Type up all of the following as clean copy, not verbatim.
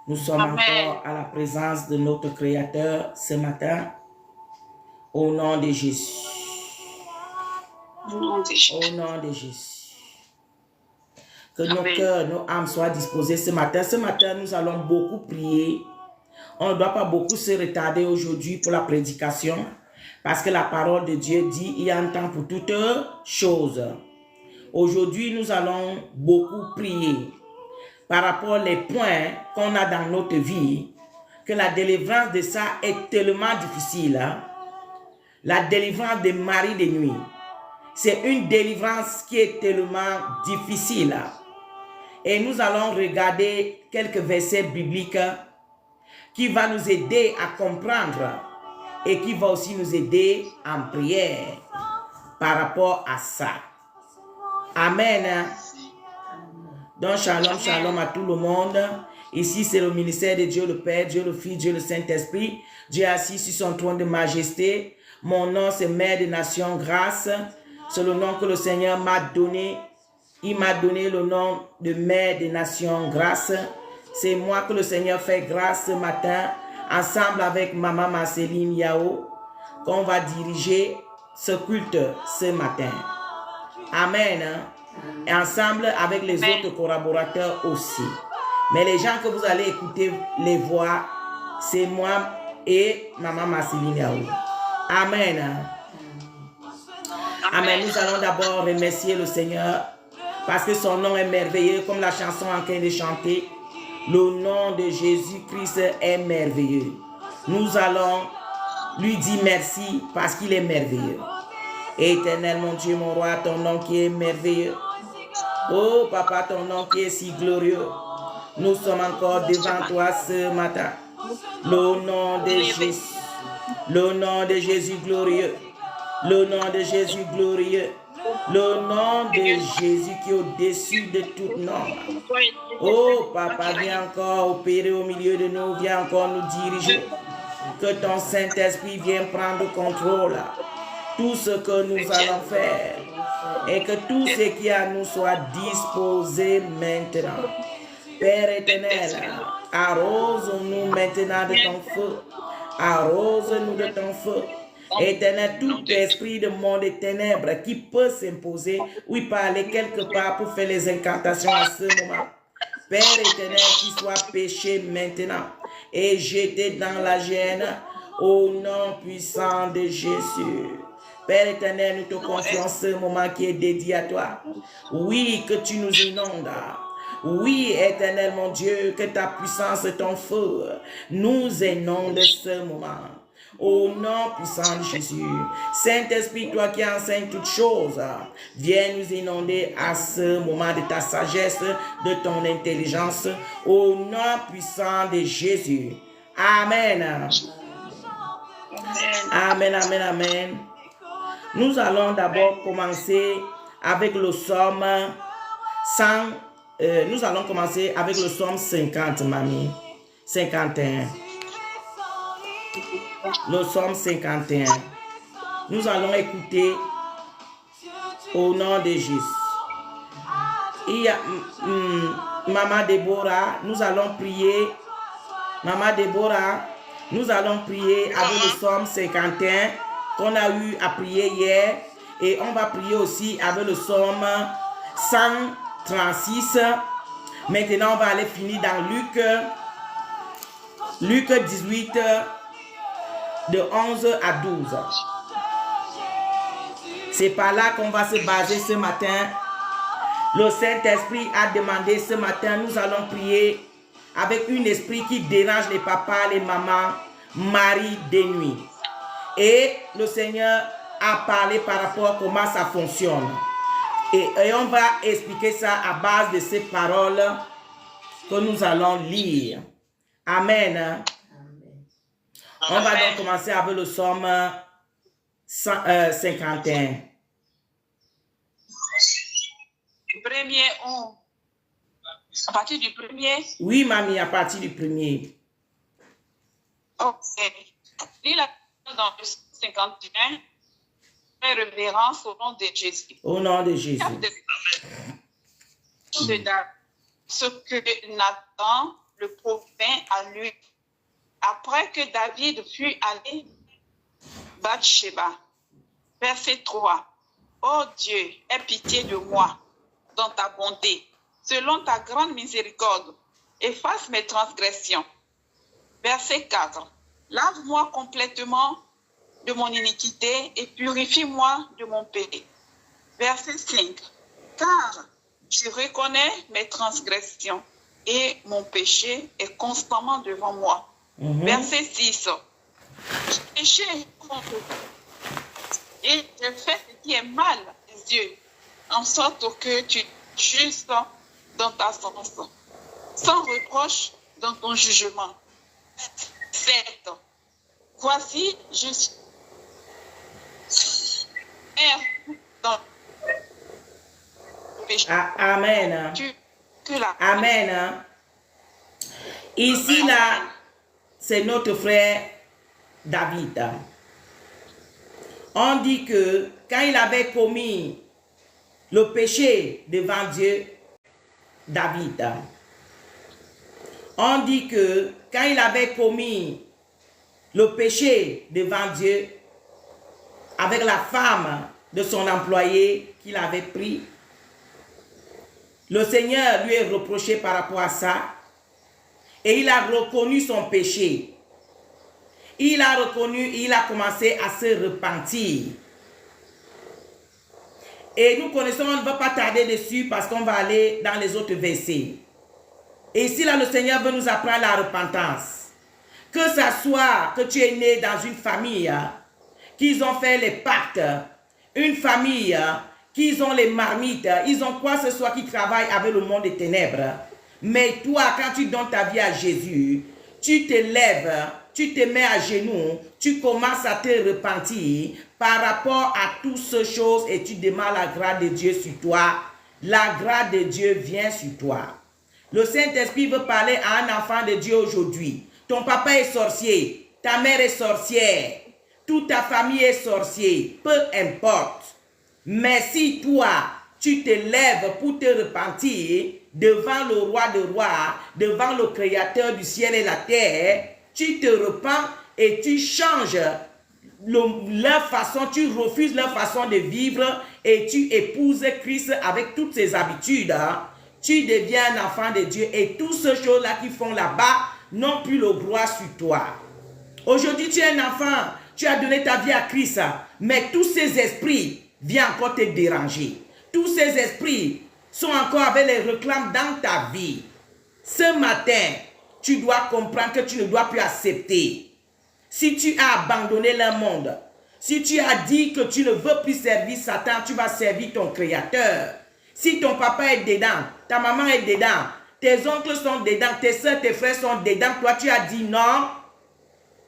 Nous sommes Amen. encore à la présence de notre Créateur ce matin. Au nom de Jésus. Au nom de Jésus. Au nom de Jésus. Que nos Amen. cœurs, nos âmes soient disposés ce matin. Ce matin, nous allons beaucoup prier. On ne doit pas beaucoup se retarder aujourd'hui pour la prédication. Parce que la parole de Dieu dit, il y a un temps pour toutes choses. Aujourd'hui, nous allons beaucoup prier par rapport aux points qu'on a dans notre vie, que la délivrance de ça est tellement difficile. La délivrance des maris de nuit, c'est une délivrance qui est tellement difficile. Et nous allons regarder quelques versets bibliques qui vont nous aider à comprendre et qui vont aussi nous aider en prière par rapport à ça. Amen. Donc, shalom, shalom à tout le monde. Ici, c'est le ministère de Dieu le Père, Dieu le Fils, Dieu le Saint-Esprit. Dieu assis sur son trône de majesté. Mon nom, c'est Mère des Nations Grâce. C'est le nom que le Seigneur m'a donné. Il m'a donné le nom de Mère des Nations Grâce. C'est moi que le Seigneur fait grâce ce matin, ensemble avec Maman Marceline Yao, qu'on va diriger ce culte ce matin. Amen. Et ensemble avec les autres collaborateurs aussi. Mais les gens que vous allez écouter les voix, c'est moi et Maman Marceline Yao. Amen. Amen. Nous allons d'abord remercier le Seigneur parce que son nom est merveilleux, comme la chanson en train de chanter. Le nom de Jésus-Christ est merveilleux. Nous allons lui dire merci parce qu'il est merveilleux. Éternel, mon Dieu, mon roi, ton nom qui est merveilleux. Oh, Papa, ton nom qui est si glorieux. Nous sommes encore devant toi ce matin. Le nom de Jésus. Le nom de Jésus glorieux. Le nom de Jésus glorieux. Le nom de Jésus qui est au-dessus de tout nom. Oh, Papa, viens encore opérer au milieu de nous. Viens encore nous diriger. Que ton Saint-Esprit vienne prendre contrôle. Tout ce que nous allons faire. Et que tout ce qui est à nous soit disposé maintenant. Père éternel, arrose-nous maintenant de ton feu. Arrose-nous de ton feu. Éternel, tout esprit de monde et ténèbres qui peut s'imposer ou y parler quelque part pour faire les incantations à ce moment. Père éternel, qui soit péché maintenant et jeté dans la gêne au nom puissant de Jésus. Père éternel, nous te confions ce moment qui est dédié à toi. Oui, que tu nous inondes. Oui, éternel mon Dieu, que ta puissance et ton feu nous inondent ce moment. Au nom puissant de Jésus. Saint-Esprit, toi qui enseignes toutes choses, viens nous inonder à ce moment de ta sagesse, de ton intelligence. Au nom puissant de Jésus. Amen. Amen, amen, amen. Nous allons d'abord commencer avec le psaume 100. Nous allons commencer avec le psaume 50, mamie. 51. Le psaume 51. Nous allons écouter au nom de Jésus. Il y a Maman Déborah, nous allons prier. Maman Déborah, nous allons prier avec le psaume 51 qu'on a eu à prier hier. Et on va prier aussi avec le psaume 136. Maintenant, on va aller finir dans Luc 18, de 11 à 12. C'est par là qu'on va se baser ce matin. Le Saint-Esprit a demandé ce matin, nous allons prier avec un esprit qui dérange les papas, les mamans, mari de nuit. Et le Seigneur a parlé par rapport à comment ça fonctionne. Et on va expliquer ça à base de ces paroles que nous allons lire. Amen. On va donc commencer avec le psaume 51. Premier, à partir du premier. Oui, mamie, à partir du premier. Ok. Lis la dans le 51. Fais révérence au nom de Jésus. Au nom de Jésus. Ce que Nathan le provint à lui. Après que David fut allé Bathsheba. Verset 3. Ô Dieu, aie pitié de moi dans ta bonté, selon ta grande miséricorde, efface mes transgressions. Verset 4. Lave-moi complètement de mon iniquité et purifie-moi de mon péché. Verset 5. Car je reconnais mes transgressions et mon péché est constamment devant moi. Verset 6. J'ai péché contre toi et j'ai fait ce qui est mal à tes yeux, en sorte que tu es juste dans ta sentence, sans reproche dans ton jugement. 7. Voici, je suis dans le péché. Amen. Amen. Ici, là, c'est notre frère David. On dit que quand il avait commis le péché devant Dieu, David, on dit que quand il avait commis le péché devant Dieu avec la femme de son employé qu'il avait pris, le Seigneur lui est reproché par rapport à ça et il a reconnu son péché. Il a reconnu, il a commencé à se repentir. Et nous connaissons, on ne va pas tarder dessus parce qu'on va aller dans les autres versets. Et ici, là, le Seigneur veut nous apprendre la repentance. Que ça soit que tu es né dans une famille, qu'ils ont fait les pactes, une famille, qu'ils ont les marmites, ils ont quoi que ce soit qui travaille avec le monde des ténèbres. Mais toi, quand tu donnes ta vie à Jésus, tu te lèves, tu te mets à genoux, tu commences à te repentir par rapport à toutes ces choses et tu demandes la grâce de Dieu sur toi. La grâce de Dieu vient sur toi. Le Saint-Esprit veut parler à un enfant de Dieu aujourd'hui. Ton papa est sorcier, ta mère est sorcière, toute ta famille est sorcière, peu importe. Mais si toi, tu te lèves pour te repentir devant le roi de rois, devant le créateur du ciel et la terre, tu te repens et tu changes leur façon, tu refuses leur façon de vivre et tu épouses Christ avec toutes ses habitudes. Tu deviens un enfant de Dieu et toutes ces choses-là qui font là-bas n'ont plus le droit sur toi. Aujourd'hui, tu es un enfant, tu as donné ta vie à Christ, mais tous ces esprits viennent encore te déranger. Tous ces esprits sont encore avec les réclames dans ta vie. Ce matin, tu dois comprendre que tu ne dois plus accepter. Si tu as abandonné le monde, si tu as dit que tu ne veux plus servir Satan, tu vas servir ton Créateur. Si ton papa est dedans, ta maman est dedans, tes oncles sont dedans, tes soeurs, tes frères sont dedans, toi tu as dit non,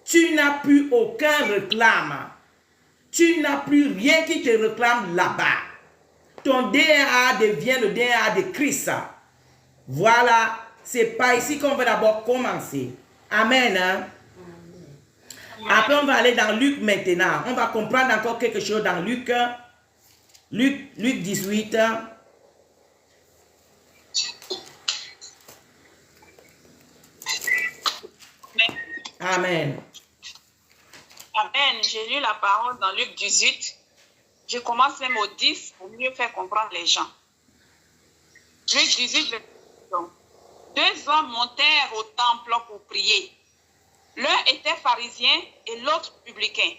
tu n'as plus aucun réclame. Tu n'as plus rien qui te réclame là-bas. Ton DNA devient le DNA de Christ. Voilà, c'est par ici qu'on va d'abord commencer. Amen. Hein? Après, on va aller dans Luc maintenant. On va comprendre encore quelque chose dans Luc. Luc 18. Amen. Amen. J'ai lu la parole dans Luc 18. Je commence même au 10 pour mieux faire comprendre les gens. Luc 18, deux hommes montèrent au temple pour prier. L'un était pharisien et l'autre publicain.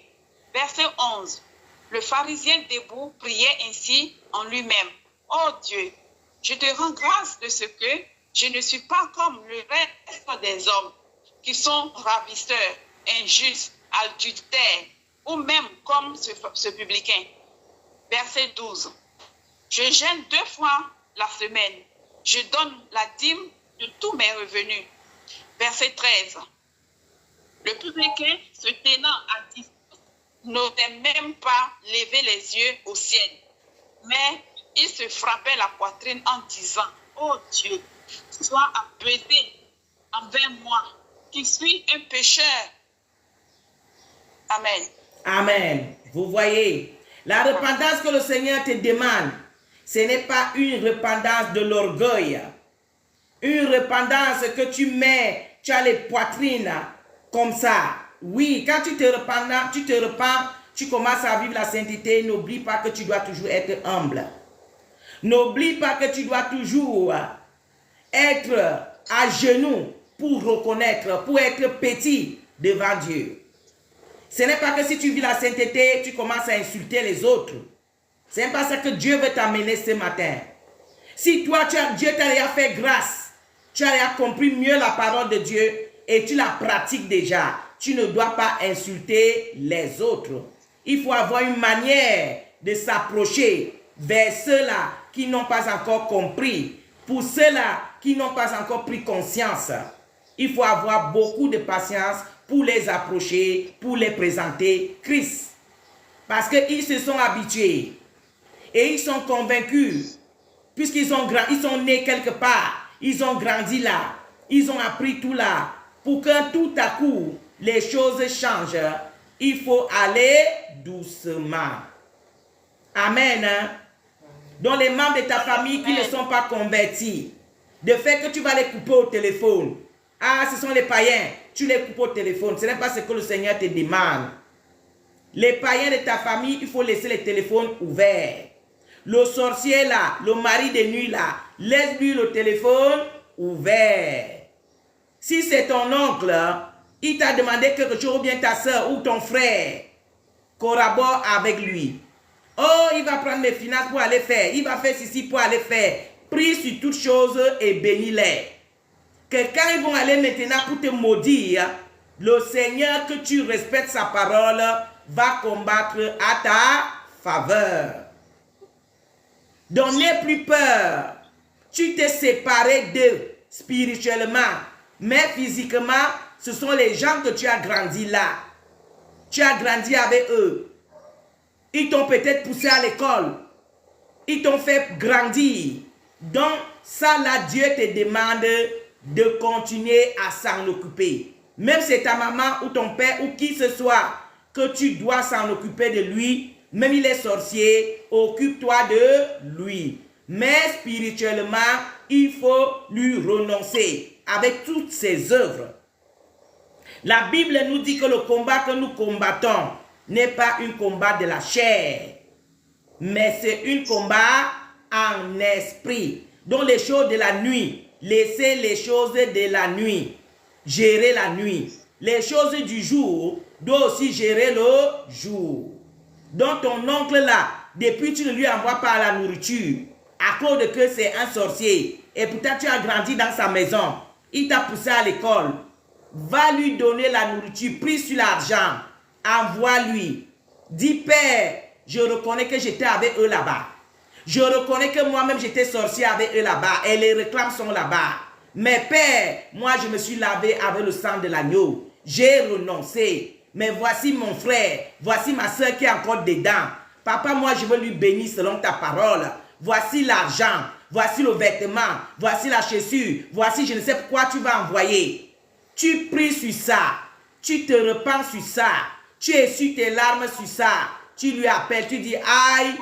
Verset 11. Le pharisien debout priait ainsi en lui-même. Oh Dieu, je te rends grâce de ce que je ne suis pas comme le reste des hommes qui sont ravisseurs, injustes, adultères ou même comme ce publicain. Verset 12. Je jeûne 2 fois la semaine. Je donne la dîme de tous mes revenus. Verset 13. Le publicain, se tenant à distance, n'osait même pas lever les yeux au ciel. Mais il se frappait la poitrine en disant, oh Dieu, sois apaisé envers moi, qui suis un pécheur. Amen. Amen. Vous voyez, la repentance que le Seigneur te demande, ce n'est pas une repentance de l'orgueil. Une repentance que tu mets, tu as les poitrines comme ça. Oui, quand tu te repens, tu commences à vivre la sainteté. N'oublie pas que tu dois toujours être humble. N'oublie pas que tu dois toujours être à genoux pour reconnaître, pour être petit devant Dieu. Ce n'est pas que si tu vis la sainteté, tu commences à insulter les autres. Ce n'est pas ça que Dieu veut t'amener ce matin. Si toi, Dieu t'a déjà fait grâce, tu as déjà compris mieux la parole de Dieu et tu la pratiques déjà, tu ne dois pas insulter les autres. Il faut avoir une manière de s'approcher vers ceux-là qui n'ont pas encore compris. Pour ceux-là qui n'ont pas encore pris conscience, il faut avoir beaucoup de patience pour les approcher, pour les présenter Christ. Parce qu'ils se sont habitués et ils sont convaincus, puisqu'ils sont nés quelque part, ils ont grandi là, ils ont appris tout là. Pour que tout à coup, les choses changent, il faut aller doucement. Amen. Donc les membres de ta famille qui ne sont pas convertis, de fait que tu vas les couper au téléphone. Ah, ce sont les païens, tu les coupes au téléphone. Ce n'est pas ce que le Seigneur te demande. Les païens de ta famille, il faut laisser les téléphones ouverts. Le sorcier là, le mari de nuit là, laisse-lui le téléphone ouvert. Si c'est ton oncle, il t'a demandé quelque chose, ou bien ta soeur ou ton frère, collabore avec lui. Oh, il va prendre mes finances pour aller faire. Il va faire ceci pour aller faire. Prie sur toutes choses et bénis-les. Que quand ils vont aller maintenant pour te maudire, le Seigneur, que tu respectes sa parole, va combattre à ta faveur. Donc n'aie plus peur. Tu t'es séparé d'eux spirituellement, mais physiquement, ce sont les gens que tu as grandi là. Tu as grandi avec eux. Ils t'ont peut-être poussé à l'école. Ils t'ont fait grandir. Donc, ça là, Dieu te demande de continuer à s'en occuper. Même si c'est ta maman ou ton père ou qui que ce soit, que tu dois s'en occuper de lui. Même il est sorcier, occupe-toi de lui. Mais spirituellement, il faut lui renoncer avec toutes ses œuvres. La Bible nous dit que le combat que nous combattons n'est pas un combat de la chair, mais c'est un combat en esprit. Donc les choses de la nuit, laissez les choses de la nuit, gérer la nuit. Les choses du jour doivent aussi gérer le jour. Donc ton oncle là, depuis tu ne lui envoies pas la nourriture, à cause de que c'est un sorcier, et pourtant tu as grandi dans sa maison, il t'a poussé à l'école, va lui donner la nourriture, prie sur l'argent, envoie-lui. Dis, Père, je reconnais que j'étais avec eux là-bas. Je reconnais que moi-même j'étais sorcier avec eux là-bas et les réclames sont là-bas. Mais Père, moi je me suis lavé avec le sang de l'agneau. J'ai renoncé. Mais voici mon frère, voici ma soeur qui est encore dedans. Papa, moi je veux lui bénir selon ta parole. Voici l'argent, voici le vêtement, voici la chaussure, voici je ne sais pourquoi tu vas envoyer. Tu pries sur ça, tu te repens sur ça, tu essuies tes larmes sur ça. Tu lui appelles, tu dis, aïe,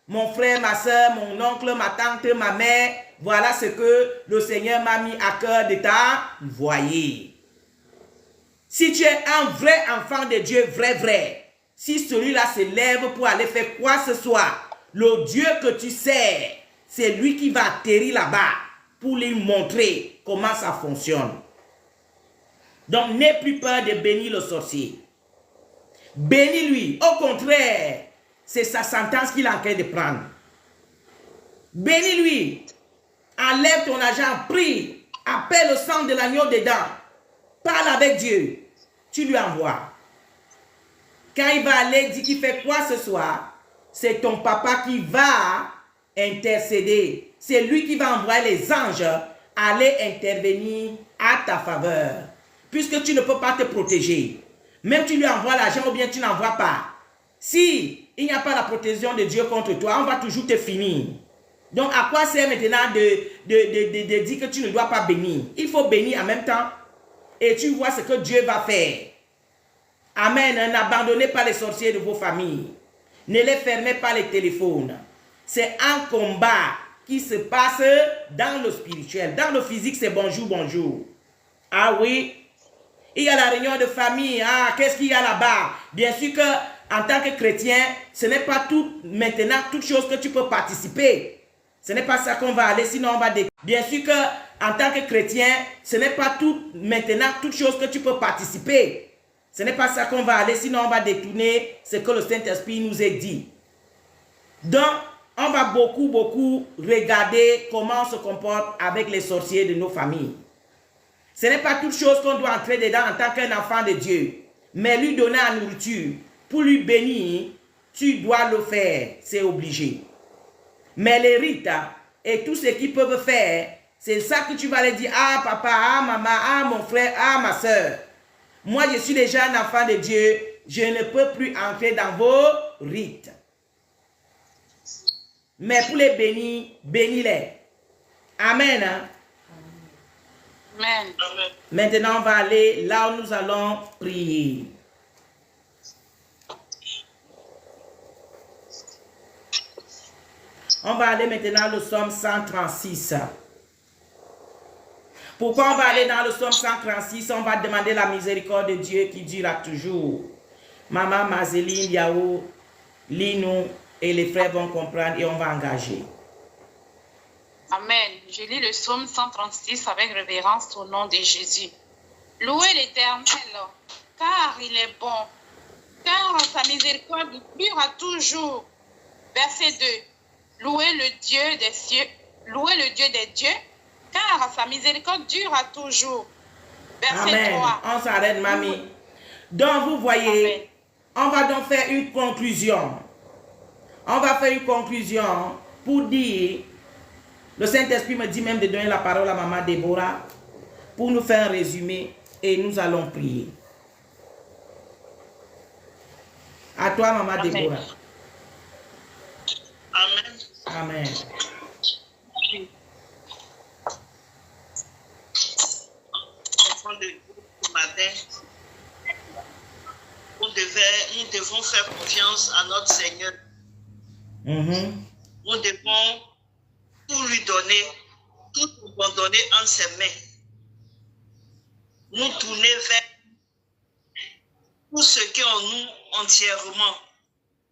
mon frère, ma soeur, mon oncle, ma tante, ma mère, voilà ce que le Seigneur m'a mis à cœur de t'envoyer. Si tu es un vrai enfant de Dieu, vrai, si celui-là se lève pour aller faire quoi que ce soit, le Dieu que tu sers, c'est lui qui va atterrir là-bas pour lui montrer comment ça fonctionne. Donc, n'aie plus peur de bénir le sorcier. Bénis-lui. Au contraire, c'est sa sentence qu'il est en train de prendre. Bénis-lui. Enlève ton argent, prie. Appelle le sang de l'agneau dedans. Parle avec Dieu. Tu lui envoies. Quand il va aller dire qu'il fait quoi ce soir, c'est ton papa qui va intercéder. C'est lui qui va envoyer les anges aller intervenir à ta faveur. Puisque tu ne peux pas te protéger. Même tu lui envoies l'argent ou bien tu n'envoies pas. Si il n'y a pas la protection de Dieu contre toi, on va toujours te finir. Donc à quoi sert maintenant de dire que tu ne dois pas bénir? Il faut bénir en même temps. Et tu vois ce que Dieu va faire. Amen. N'abandonnez pas les sorciers de vos familles. Ne les fermez pas les téléphones. C'est un combat qui se passe dans le spirituel. Dans le physique, c'est bonjour, bonjour. Ah oui, il y a la réunion de famille. Ah, qu'est-ce qu'il y a là-bas? Bien sûr que en tant que chrétien, ce n'est pas tout maintenant toute chose que tu peux participer. Ce n'est pas ça qu'on va aller, sinon on va détruire. Bien sûr que en tant que chrétien, ce n'est pas tout maintenant toute chose que tu peux participer. Ce n'est pas ça qu'on va aller, sinon on va détourner ce que le Saint-Esprit nous a dit. Donc, on va beaucoup regarder comment on se comporte avec les sorciers de nos familles. Ce n'est pas toute chose qu'on doit entrer dedans en tant qu'un enfant de Dieu. Mais lui donner la nourriture, pour lui bénir, tu dois le faire, c'est obligé. Mais les rites et tout ce qu'ils peuvent faire, c'est ça que tu vas leur dire, ah papa, ah maman, ah mon frère, ah ma soeur. Moi je suis déjà un enfant de Dieu, je ne peux plus entrer dans vos rites. Mais pour les bénir, bénis-les. Amen. Hein? Amen. Maintenant, on va aller là où nous allons prier. On va aller maintenant au psaume 136. Pourquoi on va aller dans le psaume 136? On va demander la miséricorde de Dieu qui durera toujours. Maman, Mazéline, Yao, lis-nous et les frères vont comprendre et on va engager. Amen. Je lis le psaume 136 avec révérence au nom de Jésus. Louez l'Éternel, car il est bon, car sa miséricorde durera toujours. Verset 2. Louez le Dieu des cieux, louez le Dieu des dieux, car sa miséricorde durera toujours. Verset Amen. 3. On s'arrête, mamie. Donc, vous voyez, Amen. on va donc faire une conclusion. On va faire une conclusion pour dire, le Saint-Esprit me dit même de donner la parole à maman Déborah pour nous faire un résumé et nous allons prier. À toi, maman Amen. Déborah. Amen. Amen. Enfants de Dieu, ce matin, nous devons faire confiance à notre Seigneur. Nous devons tout lui donner, tout abandonner en ses mains. Nous tourner vers tout ce qui est en nous entièrement,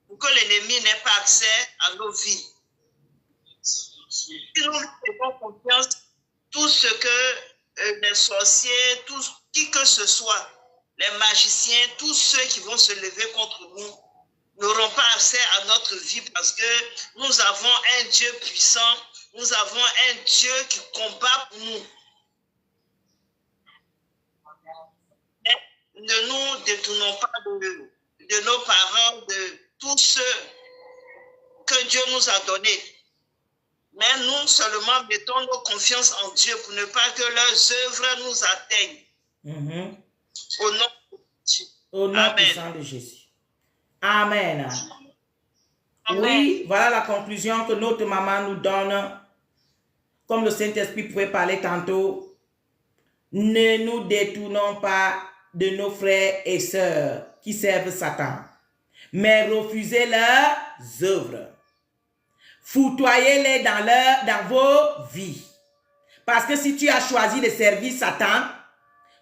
pour que l'ennemi n'ait pas accès à nos vies. Si nous lui faisons confiance, tout ce que les sorciers, qui que ce soit, les magiciens, tous ceux qui vont se lever contre nous, n'auront pas accès à notre vie parce que nous avons un Dieu puissant, nous avons un Dieu qui combat pour nous. Mais ne nous détournons pas de nos parents, de tous ceux que Dieu nous a donnés. Mais nous seulement mettons nos confiances en Dieu pour ne pas que leurs œuvres nous atteignent. Au nom de Jésus. Au nom puissant de Jésus. Amen. Amen. Oui, voilà la conclusion que notre maman nous donne. Comme le Saint-Esprit pouvait parler tantôt, ne nous détournons pas de nos frères et sœurs qui servent Satan, mais refusez leurs œuvres. Fourtoyez-les dans vos vies. Parce que si tu as choisi de servir Satan,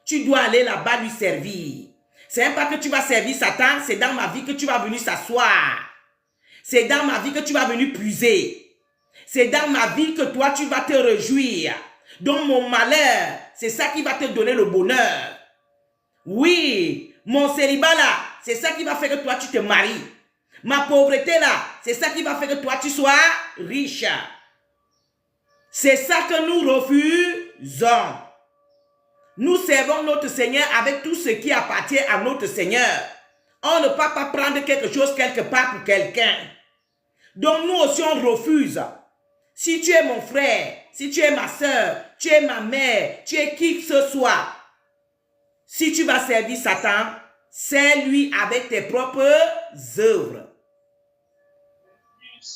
tu dois aller là-bas lui servir. C'est même pas que tu vas servir Satan, c'est dans ma vie que tu vas venir s'asseoir. C'est dans ma vie que tu vas venir puiser. C'est dans ma vie que toi, tu vas te réjouir. Donc mon malheur, c'est ça qui va te donner le bonheur. Oui, mon célibat là, c'est ça qui va faire que toi, tu te maries. Ma pauvreté là, c'est ça qui va faire que toi, tu sois riche. C'est ça que nous refusons. Nous servons notre Seigneur avec tout ce qui appartient à notre Seigneur. On ne peut pas prendre quelque chose quelque part pour quelqu'un. Donc nous aussi on refuse. Si tu es mon frère, si tu es ma soeur, tu es ma mère, tu es qui que ce soit. Si tu vas servir Satan, sers-lui avec tes propres œuvres.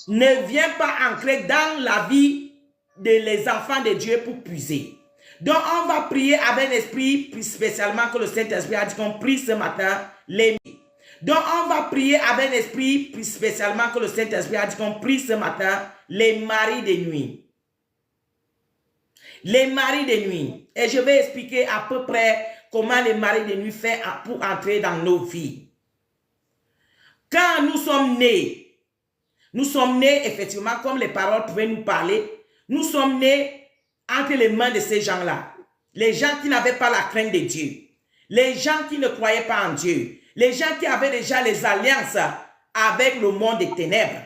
Ne viens pas ancrer dans la vie des enfants de Dieu pour puiser. Donc, on va prier avec l'esprit, spécialement que le Saint-Esprit a dit qu'on prie ce matin, les nuits. Donc, on va prier avec l'esprit, spécialement que le Saint-Esprit a dit qu'on prie ce matin, les maris de nuit. Les maris de nuit. Et je vais expliquer à peu près comment les maris de nuit font pour entrer dans nos vies. Quand nous sommes nés effectivement, comme les paroles pouvaient nous parler, nous sommes nés entre les mains de ces gens-là. Les gens qui n'avaient pas la crainte de Dieu. Les gens qui ne croyaient pas en Dieu. Les gens qui avaient déjà les alliances avec le monde des ténèbres.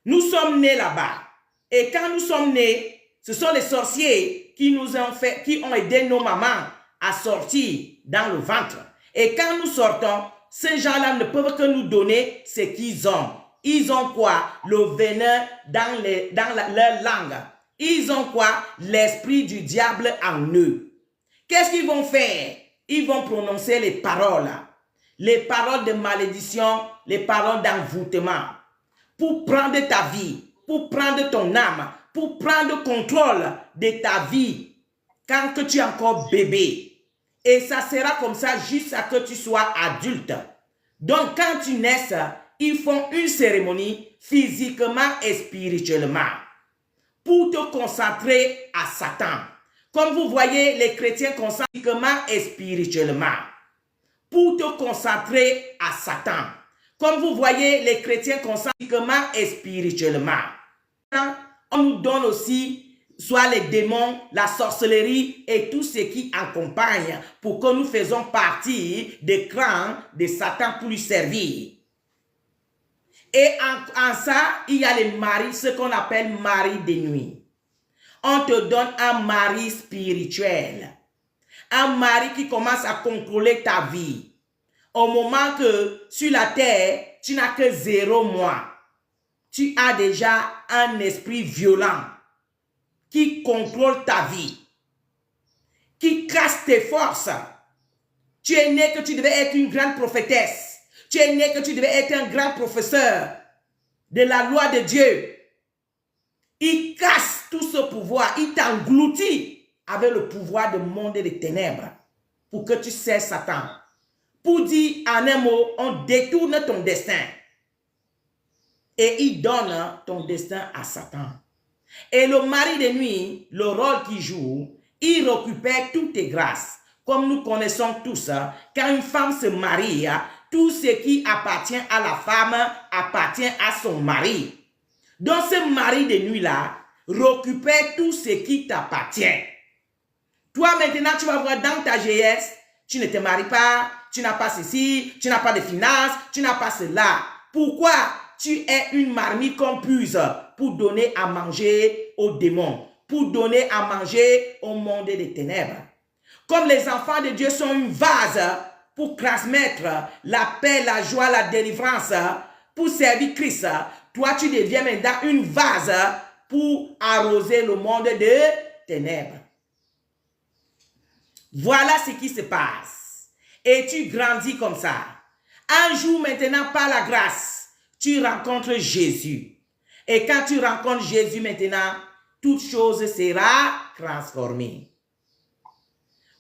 Nous sommes nés là-bas. Et quand nous sommes nés, ce sont les sorciers qui ont aidé nos mamans à sortir dans le ventre. Et quand nous sortons, ces gens-là ne peuvent que nous donner ce qu'ils ont. Ils ont quoi? Le venin dans leur langue. Ils ont quoi? L'esprit du diable en eux. Qu'est-ce qu'ils vont faire? Ils vont prononcer les paroles de malédiction, les paroles d'envoûtement, pour prendre ta vie, pour prendre ton âme, pour prendre contrôle de ta vie quand que tu es encore bébé. Et ça sera comme ça jusqu'à ce que tu sois adulte. Donc quand tu naisses, ils font une cérémonie physiquement et spirituellement pour te concentrer à Satan. Comme vous voyez, les chrétiens concentrent physiquement et spirituellement pour te concentrer à Satan. Comme vous voyez, les chrétiens concentrent physiquement et spirituellement. On nous donne aussi soit les démons, la sorcellerie et tout ce qui accompagne pour que nous faisons partie des clans de Satan pour lui servir. Et en ça, il y a les maris, ce qu'on appelle mari de nuit. On te donne un mari spirituel. Un mari qui commence à contrôler ta vie. Au moment que sur la terre, tu n'as que 0 mois. Tu as déjà un esprit violent qui contrôle ta vie, qui casse tes forces. Tu es né que tu devais être une grande prophétesse. Tu es né que tu devais être un grand professeur de la loi de Dieu. Il casse tout ce pouvoir. Il t'engloutit avec le pouvoir du monde des ténèbres pour que tu cesses Satan. Pour dire en un mot, on détourne ton destin. Et il donne ton destin à Satan. Et le mari de nuit, le rôle qu'il joue, il récupère toutes tes grâces. Comme nous connaissons tous, quand une femme se marie, tout ce qui appartient à la femme appartient à son mari. Donc ce mari de nuit-là récupère tout ce qui t'appartient. Toi maintenant, tu vas voir dans ta vieillesse, tu ne te maries pas, tu n'as pas ceci, tu n'as pas de finances, tu n'as pas cela. Pourquoi? Tu es une marmite compuse pour donner à manger aux démons, pour donner à manger au monde des ténèbres. Comme les enfants de Dieu sont une vase pour transmettre la paix, la joie, la délivrance, pour servir Christ, toi tu deviens maintenant une vase pour arroser le monde des ténèbres. Voilà ce qui se passe. Et tu grandis comme ça. Un jour maintenant, par la grâce, tu rencontres Jésus. Et quand tu rencontres Jésus maintenant, toute chose sera transformée.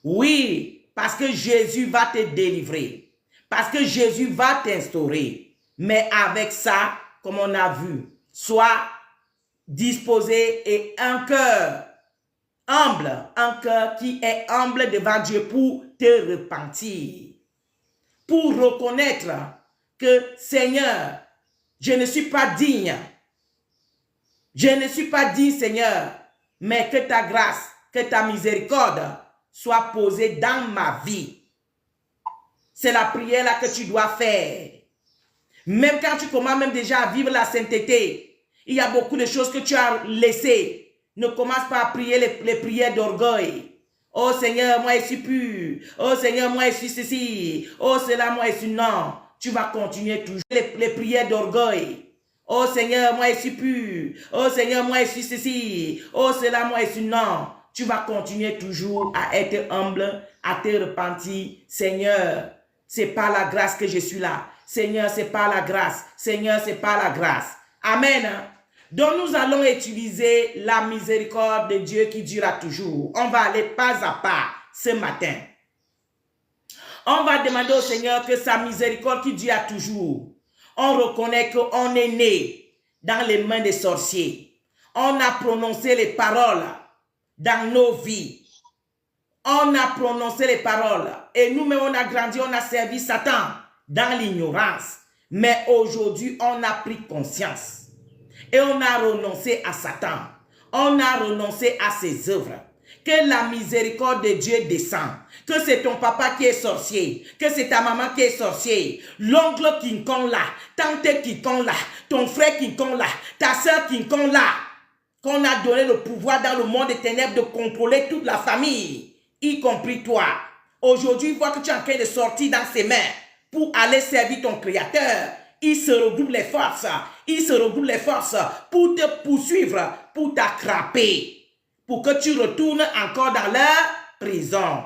Oui, parce que Jésus va te délivrer. Parce que Jésus va t'instaurer. Mais avec ça, comme on a vu, sois disposé et un cœur humble, un cœur qui est humble devant Dieu pour te repentir. Pour reconnaître que Seigneur, je ne suis pas digne. Je ne suis pas digne, Seigneur, mais que ta grâce, que ta miséricorde soit posée dans ma vie. C'est la prière là que tu dois faire. Même quand tu commences même déjà à vivre la sainteté, il y a beaucoup de choses que tu as laissées. Ne commence pas à prier les prières d'orgueil. Oh Seigneur, moi je suis pur. Oh Seigneur, moi je suis ceci. Oh cela, moi je suis non. Tu vas continuer toujours les prières d'orgueil. Oh Seigneur, moi je suis pur. Oh Seigneur, moi je suis ceci. Oh cela, moi je suis non. Tu vas continuer toujours à être humble, à te repentir. Seigneur, c'est par la grâce que je suis là. Seigneur, c'est par la grâce. Seigneur, c'est par la grâce. Amen. Donc nous allons utiliser la miséricorde de Dieu qui durera toujours. On va aller pas à pas ce matin. On va demander au Seigneur que sa miséricorde qui dure toujours. On reconnaît qu'on est né dans les mains des sorciers. On a prononcé les paroles dans nos vies. On a prononcé les paroles et nous-mêmes on a grandi, on a servi Satan dans l'ignorance. Mais aujourd'hui, on a pris conscience et on a renoncé à Satan. On a renoncé à ses œuvres. Que la miséricorde de Dieu descend. Que c'est ton papa qui est sorcier. Que c'est ta maman qui est sorcier. L'oncle quincon là. Tante quincon là. Ton frère quincon là. Ta soeur quincon là. Qu'on a donné le pouvoir dans le monde des ténèbres de contrôler toute la famille. Y compris toi. Aujourd'hui, il voit que tu es en train de sortir dans ses mains pour aller servir ton Créateur. Il se regroupe les forces. Il se regroupe les forces pour te poursuivre, pour t'attraper. Pour que tu retournes encore dans leur prison.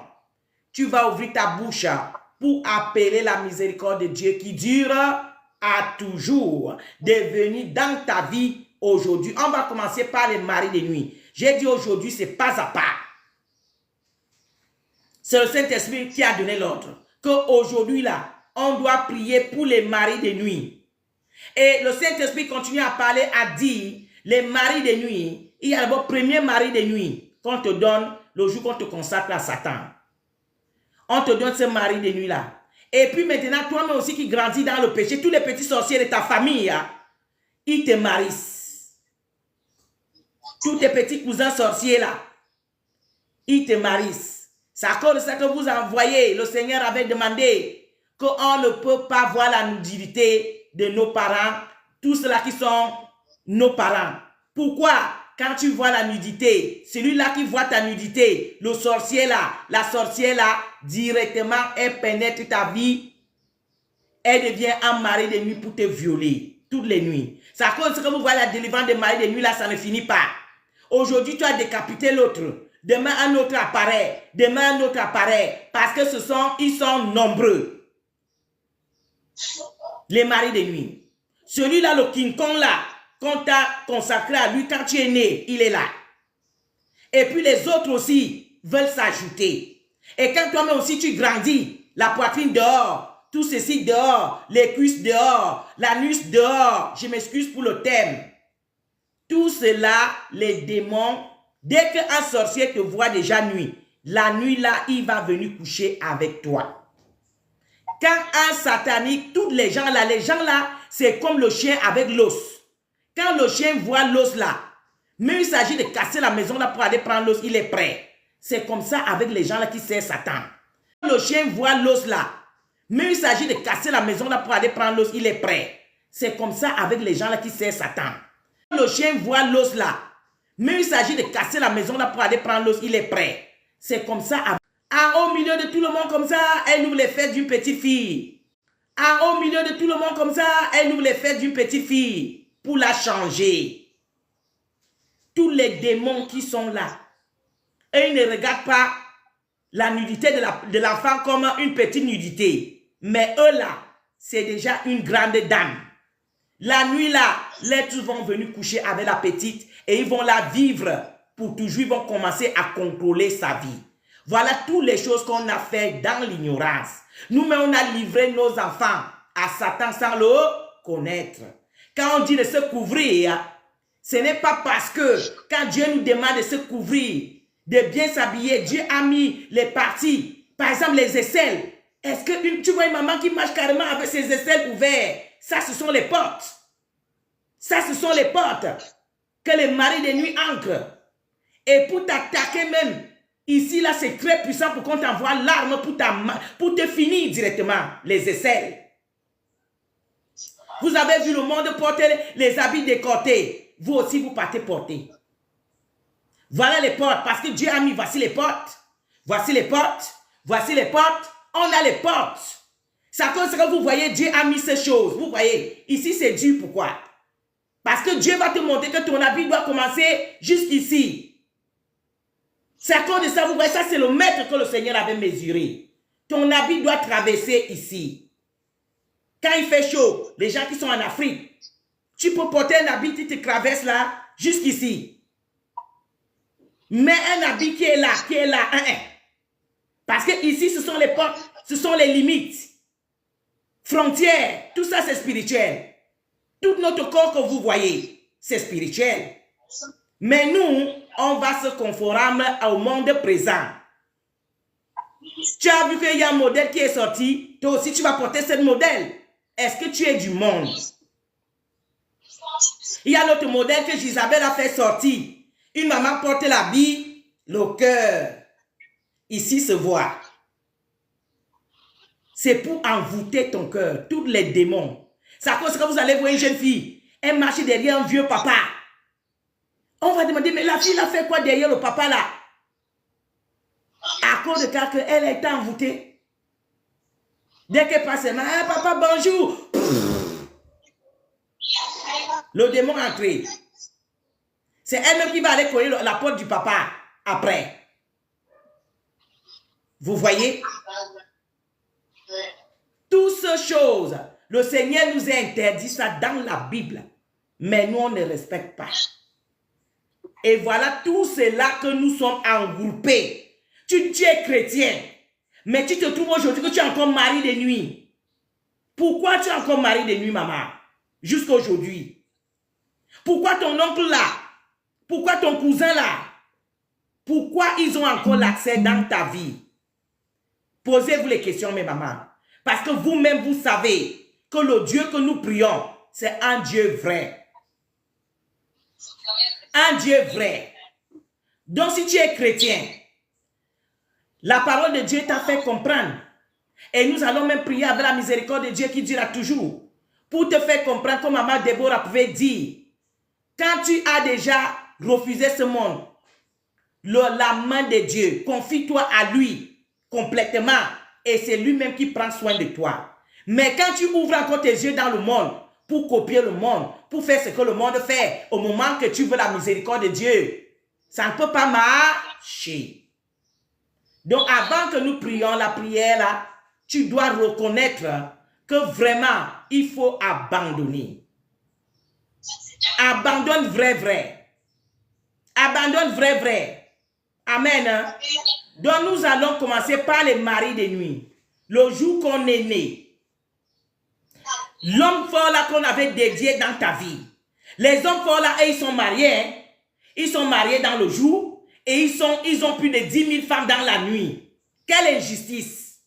Tu vas ouvrir ta bouche pour appeler la miséricorde de Dieu qui dure à toujours de venir dans ta vie aujourd'hui. On va commencer par les maris de nuit. J'ai dit aujourd'hui, c'est pas à pas. C'est le Saint-Esprit qui a donné l'ordre. Qu'aujourd'hui là, on doit prier pour les maris de nuit. Et le Saint-Esprit continue à parler, à dire, les maris de nuit, il y a le premier mari de nuit qu'on te donne le jour qu'on te consacre à Satan. On te donne ce mari de nuit là. Et puis maintenant, toi-même aussi qui grandis dans le péché, tous les petits sorciers de ta famille, ils te marient. Tous tes petits cousins sorciers là, ils te marient. C'est à cause de ça que vous envoyez. Le Seigneur avait demandé qu'on ne peut pas voir la nudité de nos parents, tous ceux-là qui sont nos parents. Pourquoi? Quand tu vois la nudité, celui-là qui voit ta nudité, le sorcier là, la sorcière là, directement, elle pénètre ta vie. Elle devient un mari de nuit pour te violer toutes les nuits. C'est à cause de ce que vous voyez la délivrance des maris de nuit là, ça ne finit pas. Aujourd'hui, tu as décapité l'autre. Demain, un autre apparaît. Demain, un autre apparaît. Parce que ils sont nombreux. Les maris de nuit. Celui-là, le King Kong là, qu'on t'a consacré à lui quand tu es né, il est là. Et puis les autres aussi veulent s'ajouter. Et quand toi-même aussi tu grandis, la poitrine dehors, tout ceci dehors, les cuisses dehors, l'anus dehors, je m'excuse pour le thème. Tout cela, les démons, dès qu'un sorcier te voit déjà nuit, la nuit là, il va venir coucher avec toi. Quand un satanique, tous les gens là, c'est comme le chien avec l'os. Quand le chien voit l'os là, mais il s'agit de casser la maison là pour aller prendre l'os, il est prêt. C'est comme ça avec les gens là qui servent Satan. Quand le chien voit l'os là, mais il s'agit de casser la maison là pour aller prendre l'os, il est prêt. C'est comme ça avec les gens là qui servent Satan. Quand le chien voit l'os là, mais il s'agit de casser la maison là pour aller prendre l'os, il est prêt. C'est comme ça avec... au milieu de tout le monde comme ça, elle ouvre les fêtes d'une petite fille. Au milieu de tout le monde comme ça, elle ouvre les fêtes d'une petite fille. Pour la changer. Tous les démons qui sont là, et ils ne regardent pas la nudité de l'enfant comme une petite nudité. Mais eux là, c'est déjà une grande dame. La nuit là, les tous vont venir coucher avec la petite et ils vont la vivre pour toujours. Ils vont commencer à contrôler sa vie. Voilà toutes les choses qu'on a fait dans l'ignorance. Nous-mêmes, on a livré nos enfants à Satan sans le connaître. Quand on dit de se couvrir, ce n'est pas parce que quand Dieu nous demande de se couvrir, de bien s'habiller, Dieu a mis les parties, par exemple les aisselles. Est-ce que tu vois une maman qui marche carrément avec ses aisselles ouvertes? Ça, ce sont les portes. Ça, ce sont les portes que les maris de nuit ancrent. Et pour t'attaquer même, ici, là, c'est très puissant pour qu'on t'envoie l'arme pour te finir directement, les aisselles. Vous avez vu le monde porter les habits décotés. Vous aussi, vous partez porter. Voilà les portes. Parce que Dieu a mis, voici les portes. Voici les portes. Voici les portes. On a les portes. C'est à cause que vous voyez, Dieu a mis ces choses. Vous voyez, ici c'est dur. Pourquoi? Parce que Dieu va te montrer que ton habit doit commencer jusqu'ici. C'est à cause de ça, vous voyez, ça c'est le mètre que le Seigneur avait mesuré. Ton habit doit traverser ici. Quand il fait chaud, les gens qui sont en Afrique, tu peux porter un habit qui te traverse là, jusqu'ici. Mais un habit qui est là, Parce que ici, ce sont les portes, ce sont les limites. Frontières, tout ça c'est spirituel. Tout notre corps que vous voyez, c'est spirituel. Mais nous, on va se conformer au monde présent. Tu as vu qu'il y a un modèle qui est sorti, toi aussi tu vas porter ce modèle. Est-ce que tu es du monde? Il y a l'autre modèle que Isabelle a fait sortir. Une maman porte l'habit, le cœur. Ici se voit. C'est pour envoûter ton cœur, tous les démons. C'est à cause que vous allez voir une jeune fille, elle marche derrière un vieux papa. On va demander, mais la fille a fait quoi derrière le papa là? À cause de ça qu'elle a été envoûtée. Dès qu'elle passe, elle dit, ah, papa, bonjour. Le démon est entré. C'est elle-même qui va aller coller la porte du papa après. Vous voyez? Toutes ces choses, le Seigneur nous a interdit ça dans la Bible. Mais nous, on ne respecte pas. Et voilà tout cela que nous sommes engroupés. Tu es chrétien, mais tu te trouves aujourd'hui que tu es encore mari de nuit. Pourquoi tu es encore mari de nuit, maman? Jusqu'à aujourd'hui. Pourquoi ton oncle là? Pourquoi ton cousin là? Pourquoi ils ont encore l'accès dans ta vie? Posez-vous les questions, mes mamans. Parce que vous-même, vous savez que le Dieu que nous prions, c'est un Dieu vrai. Un Dieu vrai. Donc, si tu es chrétien, la parole de Dieu t'a fait comprendre. Et nous allons même prier avec la miséricorde de Dieu qui dira toujours. Pour te faire comprendre, comme maman Déborah pouvait dire, quand tu as déjà refusé ce monde, la main de Dieu, confie-toi à lui complètement. Et c'est lui-même qui prend soin de toi. Mais quand tu ouvres encore tes yeux dans le monde, pour copier le monde, pour faire ce que le monde fait, au moment que tu veux la miséricorde de Dieu, ça ne peut pas marcher. Donc avant que nous prions la prière, là, tu dois reconnaître que vraiment, il faut abandonner. Abandonne vrai. Abandonne vrai. Amen. Donc nous allons commencer par les maris de nuit. Le jour qu'on est né. L'homme fort là qu'on avait dédié dans ta vie. Les hommes forts là, ils sont mariés. Hein? Ils sont mariés dans le jour et ils ont plus de 10 000 femmes dans la nuit. Quelle injustice.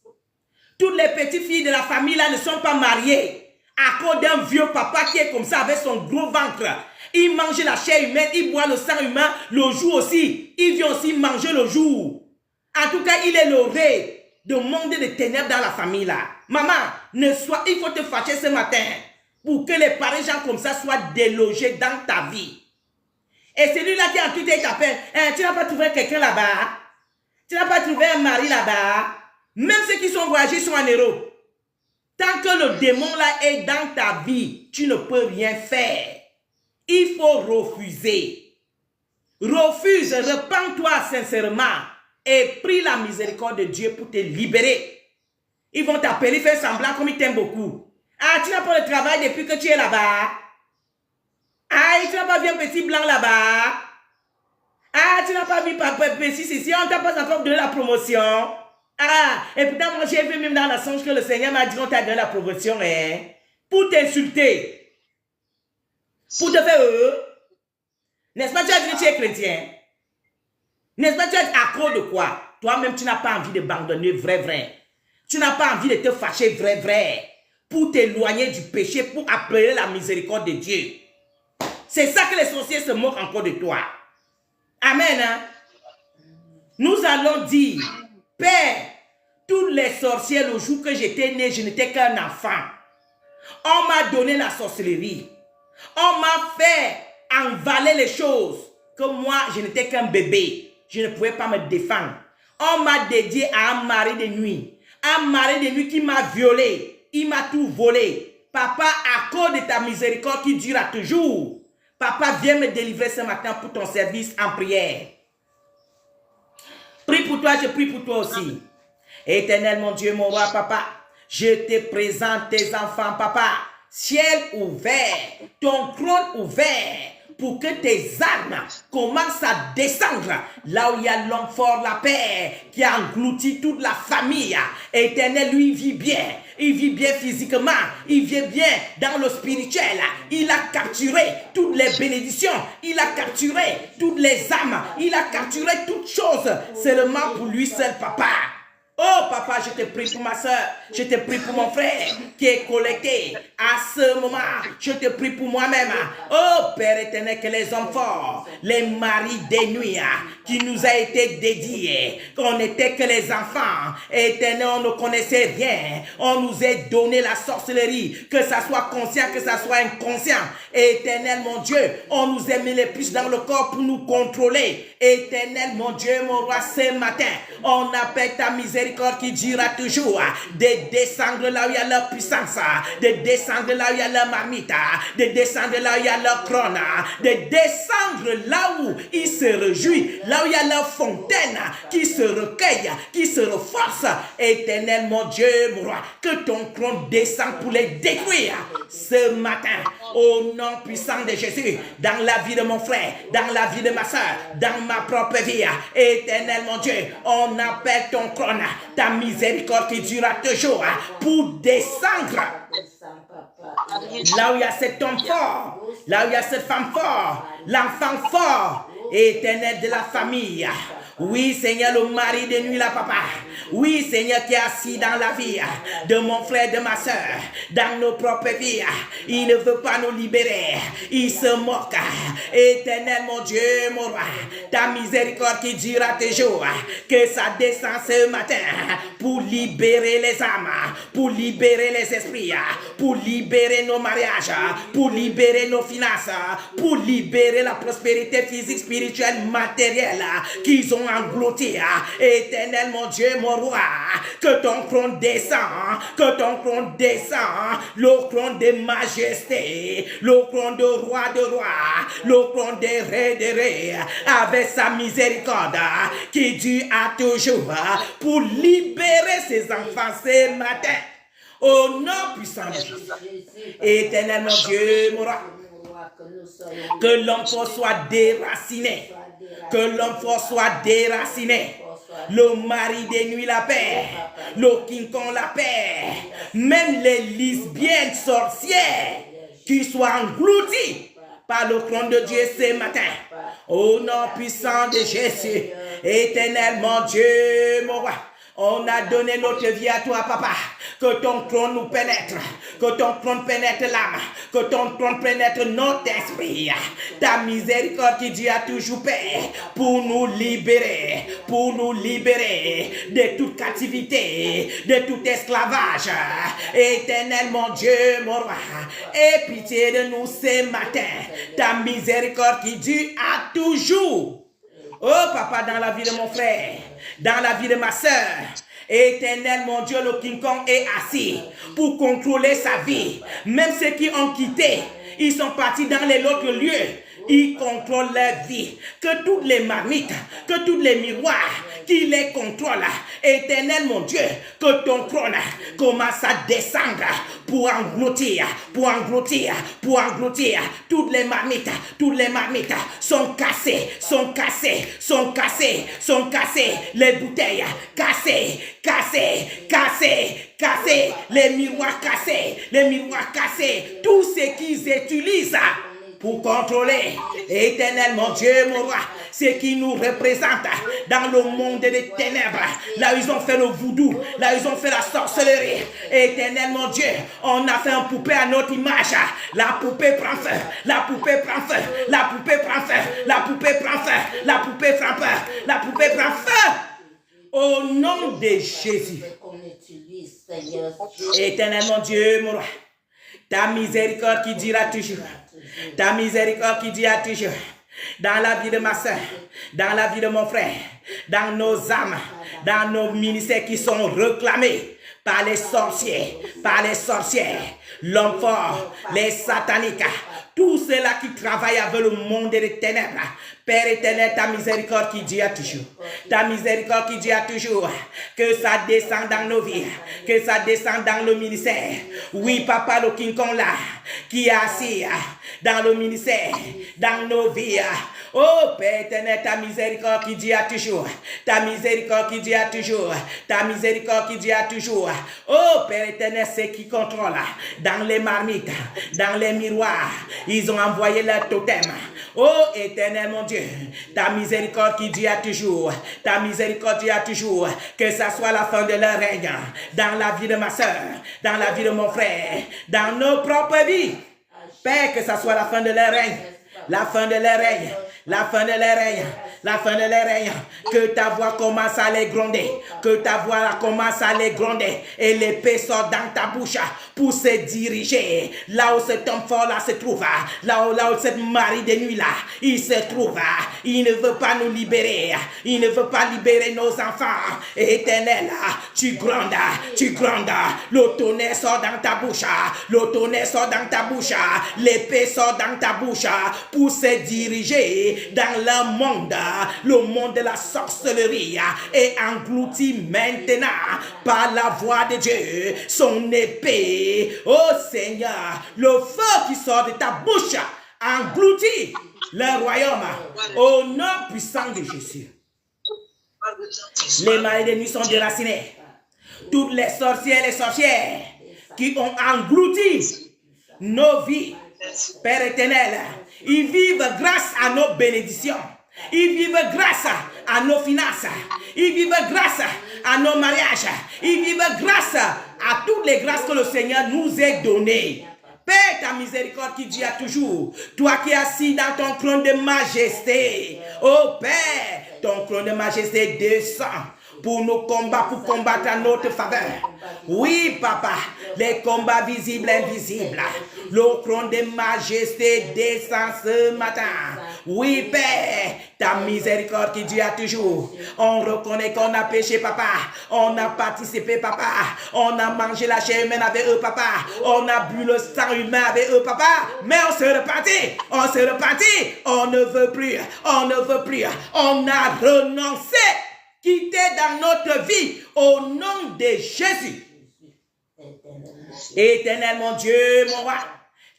Toutes les petites filles de la famille là ne sont pas mariées à cause d'un vieux papa qui est comme ça avec son gros ventre. Il mange la chair humaine, il boit le sang humain le jour aussi. Il vient aussi manger le jour. En tout cas, il est le ré de monde de ténèbres dans la famille là. Maman, il faut te fâcher ce matin pour que les pareils gens comme ça soient délogés dans ta vie. Et celui-là qui a tout été t'appelle, tu n'as pas trouvé quelqu'un là-bas? Tu n'as pas trouvé un mari là-bas? Même ceux qui sont voyagés sont en Europe. Tant que le démon là est dans ta vie, tu ne peux rien faire. Il faut refuser. Refuse, repens-toi sincèrement et prie la miséricorde de Dieu pour te libérer. Ils vont t'appeler, faire semblant comme ils t'aiment beaucoup. Ah, tu n'as pas le travail depuis que tu es là-bas. Ah, tu n'as pas vu un petit blanc là-bas. Ah, tu n'as pas vu papa petit ici, on t'a pas encore donné la promotion. Ah, et pourtant moi j'ai vu même dans la songe que le Seigneur m'a dit qu'on t'a donné la promotion, hein, pour t'insulter. Pour te faire n'est-ce pas, tu as dit que tu es chrétien? N'est-ce pas, tu as dit à cause de quoi? Toi-même, tu n'as pas envie d'abandonner vrai. Tu n'as pas envie de te fâcher vrai. Pour t'éloigner du péché, pour appeler la miséricorde de Dieu. C'est ça que les sorciers se moquent encore de toi. Amen. Hein? Nous allons dire, Père, tous les sorciers, le jour que j'étais né, je n'étais qu'un enfant. On m'a donné la sorcellerie. On m'a fait envaler les choses. Que moi, je n'étais qu'un bébé. Je ne pouvais pas me défendre. On m'a dédié à un mari de nuit. Un mari de nuit qui m'a violé. Il m'a tout volé. Papa, à cause de ta miséricorde qui durera toujours. Papa, viens me délivrer ce matin pour ton service en prière. Prie pour toi, je prie pour toi aussi. Éternel, mon Dieu, mon roi, papa, je te présente tes enfants, papa. Ciel ouvert, ton trône ouvert, pour que tes armes commencent à descendre là où il y a l'homme fort, la paix, qui a englouti toute la famille. Éternel, lui, il vit bien. Il vit bien physiquement, il vit bien dans le spirituel. Il a capturé toutes les bénédictions, il a capturé toutes les âmes, il a capturé toutes choses seulement pour lui seul, papa. Oh papa, je te prie pour ma soeur, je te prie pour mon frère qui est collecté à ce moment. Je te prie pour moi-même. Oh Père éternel, que les hommes forts, les maris des nuits qui nous a été dédiés, qu'on n'était que les enfants, éternel, on ne connaissait rien. On nous a donné la sorcellerie, que ça soit conscient, que ça soit inconscient. Éternel mon Dieu, on nous a mis les puces dans le corps pour nous contrôler. Éternel mon Dieu, mon roi, ce matin, on appelle ta miséricorde qui durera toujours, de descendre là où il y a leur puissance, de descendre là où il y a leur marmite, de descendre là où il y a leur crâne, de descendre là où ils se réjouissent, là où il y a leur fontaine qui se recueille, qui se reforce. Éternel mon Dieu, mon roi, que ton trône descende pour les détruire ce matin, au nom puissant de Jésus, dans la vie de mon frère, dans la vie de ma soeur, dans ma propre vie. Éternel mon Dieu, on appelle ton trône, ta miséricorde qui durera toujours pour descendre là où il y a cet homme fort, là où il y a cette femme forte, l'enfant fort, éternel de la famille. Oui, Seigneur, le mari de nuit, là, papa. Oui, Seigneur, qui est assis dans la vie de mon frère, de ma soeur, dans nos propres vies. Il ne veut pas nous libérer. Il se moque. Éternel, mon Dieu, mon roi, ta miséricorde qui durera toujours, que ça descend ce matin pour libérer les âmes, pour libérer les esprits, pour libérer nos mariages, pour libérer nos finances, pour libérer la prospérité physique, spirituelle, matérielle qu'ils ont englouti. Éternel mon Dieu, mon roi, que ton trône descend, que ton trône descend, le trône de majesté, le trône de roi, le trône des reins, avec sa miséricorde qui dure à toujours pour libérer ses enfants ce matin. Au nom puissant de Jésus. Éternel mon Dieu, mon roi, que l'homme fort soit déraciné. Que l'homme fort soit déraciné. Le mari des nuits, la paix. Le King Kong, la paix. Même les lesbiennes sorcières qui soient englouties par le trône de Dieu ce matin. Au nom puissant de Jésus. Éternel mon Dieu, mon roi. On a donné notre vie à toi, papa. Que ton trône nous pénètre. Que ton trône pénètre l'âme. Que ton trône pénètre notre esprit. Ta miséricorde qui dit à toujours paix. Pour nous libérer. Pour nous libérer de toute captivité. De tout esclavage. Éternel mon Dieu, mon roi. Aie pitié de nous ce matin. Ta miséricorde qui dit à toujours. Oh papa, dans la vie de mon frère, dans la vie de ma soeur, éternel mon Dieu, le King Kong est assis pour contrôler sa vie. Même ceux qui ont quitté, ils sont partis dans les autres lieux. Ils contrôlent leur vie. Que toutes les marmites, que tous les miroirs qui les contrôlent, éternel mon Dieu, que ton trône commence à descendre pour engloutir toutes les marmites sont cassées, les bouteilles cassées, les miroirs cassés, tout ce qu'ils utilisent pour contrôler, éternel mon Dieu, mon roi, ce qui nous représente dans le monde des ténèbres, là où ils ont fait le voodoo, là où ils ont fait la sorcellerie. Éternel mon Dieu, on a fait un poupée à notre image. La poupée prend feu, la poupée prend feu, la poupée prend feu, la poupée prend feu, la poupée prend feu, la poupée prend feu. Au nom de Jésus. Éternel mon Dieu, mon roi, ta miséricorde qui dira toujours. Ta miséricorde qui dira toujours. Dans la vie de ma soeur, dans la vie de mon frère, dans nos âmes, dans nos ministères qui sont réclamés par les sorciers, l'homme fort, les sataniques, tous ceux-là qui travaillent avec le monde des ténèbres. Père éternel, ta miséricorde qui dit à toujours. Ta miséricorde qui dit à toujours. Que ça descende dans nos vies. Que ça descende dans le ministère. Oui, papa, le King Kong là, qui est assis dans le ministère, dans nos vies. Oh Père éternel, ta miséricorde qui dure toujours, ta miséricorde qui dure toujours, ta miséricorde qui dure toujours. Oh Père éternel, c'est qui contrôle dans les marmites, dans les miroirs, ils ont envoyé leur totem. Oh éternel mon Dieu, ta miséricorde qui dure toujours, ta miséricorde dure toujours, que ça soit la fin de leur règne, dans la vie de ma soeur, dans la vie de mon frère, dans nos propres vies. Père, que ça soit la fin de leur règne, la fin de leur règne, la fin de leur règne, la fin de leur règne. Que ta voix commence à les gronder, que ta voix commence à les gronder et l'épée sort dans ta bouche pour se diriger là où cet homme fort là se trouve, là où cette mari de nuit là, il se trouve. Il ne veut pas nous libérer, il ne veut pas libérer nos enfants. Éternel, tu grondes, le tonnerre sort dans ta bouche, le tonnerre sort dans ta bouche, l'épée sort dans ta bouche pour se diriger dans le monde de la sorcellerie et englouti maintenant par la voix de Dieu, son épée. Oh Seigneur, le feu qui sort de ta bouche engloutit le royaume au nom puissant de Jésus. Les maris de nuit sont déracinés. Toutes les sorcières et sorcières qui ont englouti nos vies, Père éternel, ils vivent grâce à nos bénédictions. Ils vivent grâce à nos finances. Ils vivent grâce à nos mariages. Ils vivent grâce à toutes les grâces que le Seigneur nous a données. Père, ta miséricorde qui dure toujours. Toi qui es assis dans ton trône de majesté. Oh Père, ton trône de majesté descend pour nos combats, pour combattre à notre faveur. Oui, Papa, les combats visibles et invisibles. Le trône de majesté descend ce matin. Oui, Père, ta miséricorde qui dure toujours. On reconnaît qu'on a péché, Papa. On a participé, Papa. On a mangé la chair humaine avec eux, Papa. On a bu le sang humain avec eux, Papa. Mais on se repentit. On se repentit. On ne veut plus. On ne veut plus. On a renoncé. Quitter dans notre vie au nom de Jésus. Éternel mon Dieu, mon roi,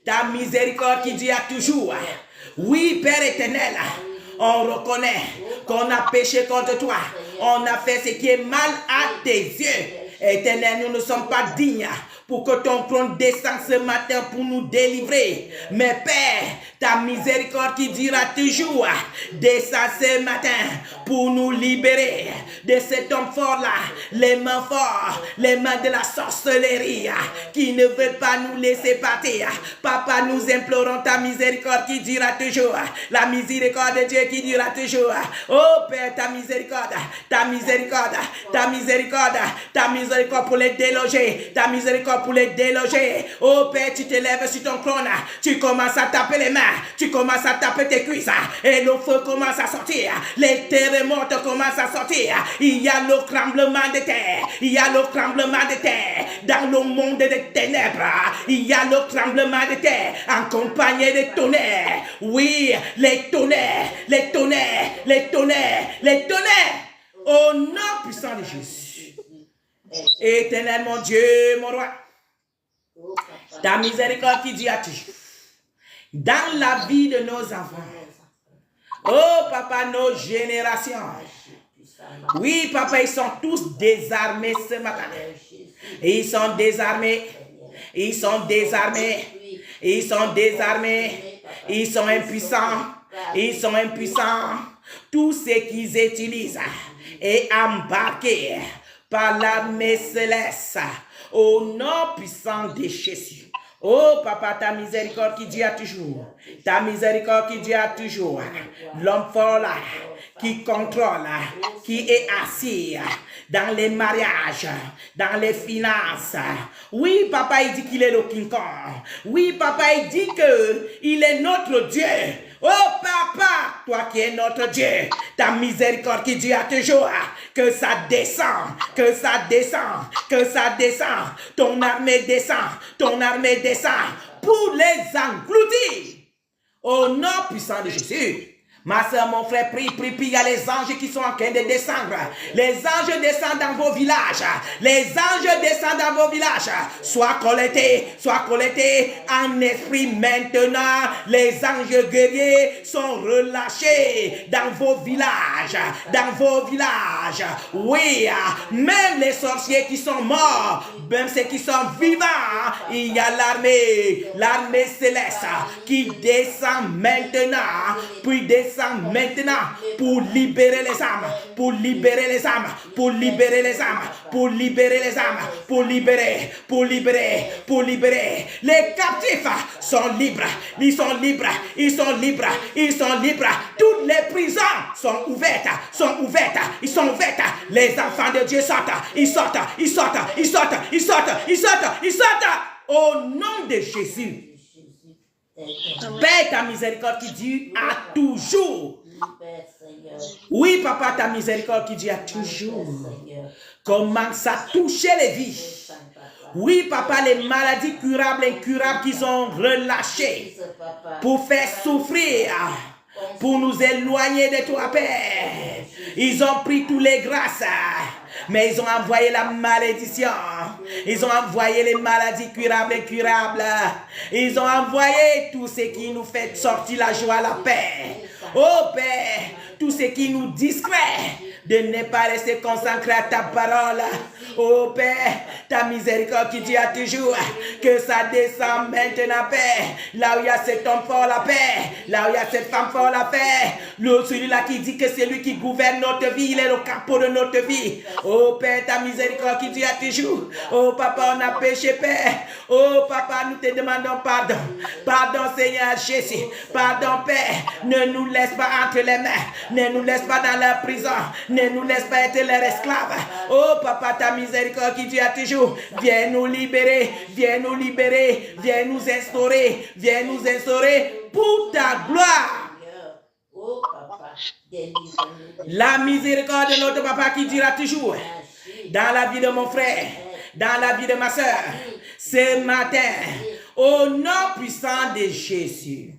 ta miséricorde qui dure toujours. Oui, Père éternel, on reconnaît qu'on a péché contre toi. On a fait ce qui est mal à tes yeux. Éternel, nous ne sommes pas dignes pour que ton trône descende ce matin pour nous délivrer. Mais Père, ta miséricorde qui dira toujours, descend ce matin pour nous libérer de cet homme fort-là, les mains fortes, les mains de la sorcellerie qui ne veulent pas nous laisser partir. Papa, nous implorons ta miséricorde qui dira toujours, la miséricorde de Dieu qui dira toujours. Oh Père, ta miséricorde, ta miséricorde, ta miséricorde, ta miséricorde pour les déloger, ta miséricorde pour les déloger. Oh Père, tu te lèves sur ton trône, tu commences à taper les mains, tu commences à taper tes cuisses, et le feu commence à sortir, les terremotos commencent à sortir. Il y a le tremblement de terre, il y a le tremblement de terre dans le monde des ténèbres. Il y a le tremblement de terre accompagné de tonnerres. Oui, les tonnerres, les tonnerres, les tonnerres, les tonnerres. Au nom puissant de Jésus. Éternel mon Dieu, mon roi, ta miséricorde qui dit à toujours dans la vie de nos enfants. Oh Papa, nos générations. Oui Papa, ils sont tous désarmés ce matin. Ils sont désarmés. Ils sont désarmés. Ils sont désarmés. Ils sont impuissants. Ils sont impuissants. Tout ce qu'ils utilisent est embarqué par l'armée céleste au nom puissant de Jésus. Oh Papa, ta miséricorde qui dure toujours. Ta miséricorde qui dure toujours. L'homme fort là, qui contrôle, qui est assis dans les mariages, dans les finances. Oui, Papa, il dit qu'il est le King Kong. Oui, Papa, il dit qu'il est notre Dieu. Oh Papa, toi qui es notre Dieu, ta miséricorde qui dure toujours, que ça descend, que ça descend, que ça descend, ton armée descend pour les engloutir. Au nom puissant de Jésus, Ma soeur, mon frère, prie. Il y a les anges qui sont en train de descendre. Les anges descendent dans vos villages. Les anges descendent dans vos villages. Sois connectés en esprit maintenant. Les anges guerriers sont relâchés dans vos villages. Oui, même les sorciers qui sont morts, même ceux qui sont vivants, il y a l'armée céleste qui descend maintenant, puis descend maintenant pour libérer les âmes, pour libérer les captifs sont libres. Toutes les prisons sont ouvertes. Les enfants de Dieu sortent. Ils sortent au nom de Jésus. Père, ta miséricorde qui dure à toujours. Oui, papa, ta miséricorde qui dure à toujours. Commence à toucher les vies. Oui, papa, les maladies curables et incurables qu'ils ont relâchées pour faire souffrir, pour nous éloigner de toi, Père. Ils ont pris toutes les grâces, mais ils ont envoyé la malédiction. Ils ont envoyé les maladies curables et incurables. Ils ont envoyé tout ce qui nous fait sortir la joie, la paix. Oh Père, tout ce qui nous distrait de ne pas rester consacré à ta parole. Oh Père, ta miséricorde qui dit à toujours que ça descend maintenant, Père. Là où il y a cet homme fort, la paix. Là où il y a cette femme fort, la paix. Celui-là qui dit que c'est lui qui gouverne notre vie, il est le capot de notre vie. Oh Père, ta miséricorde qui dit à toujours. Oh Papa, on a péché, Père. Oh Papa, nous te demandons pardon. Pardon, Seigneur Jésus. Pardon, Père. Ne nous laisse pas entre les mains. Ne nous laisse pas dans la prison. Ne nous laisse pas être leurs esclaves. Oh Papa, ta miséricorde qui dit à toujours. Viens nous libérer. Viens nous libérer. Viens nous instaurer. Viens nous instaurer pour ta gloire. La miséricorde de notre papa qui dira toujours dans la vie de mon frère, dans la vie de ma soeur, ce matin, au nom puissant de Jésus.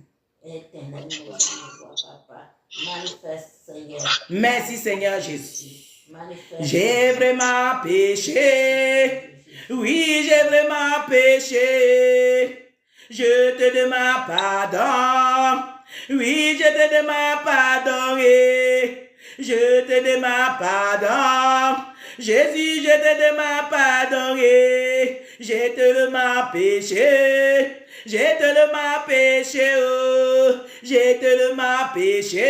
Merci Seigneur Jésus. J'ai vraiment péché. Oui, j'ai vraiment péché. Je te demande pardon. Oui, je te demande pardon. Je te demande pardon. Jésus, je te demande pardon. Je te demande péché. Je te demande péché. Oh. Je te demande péché.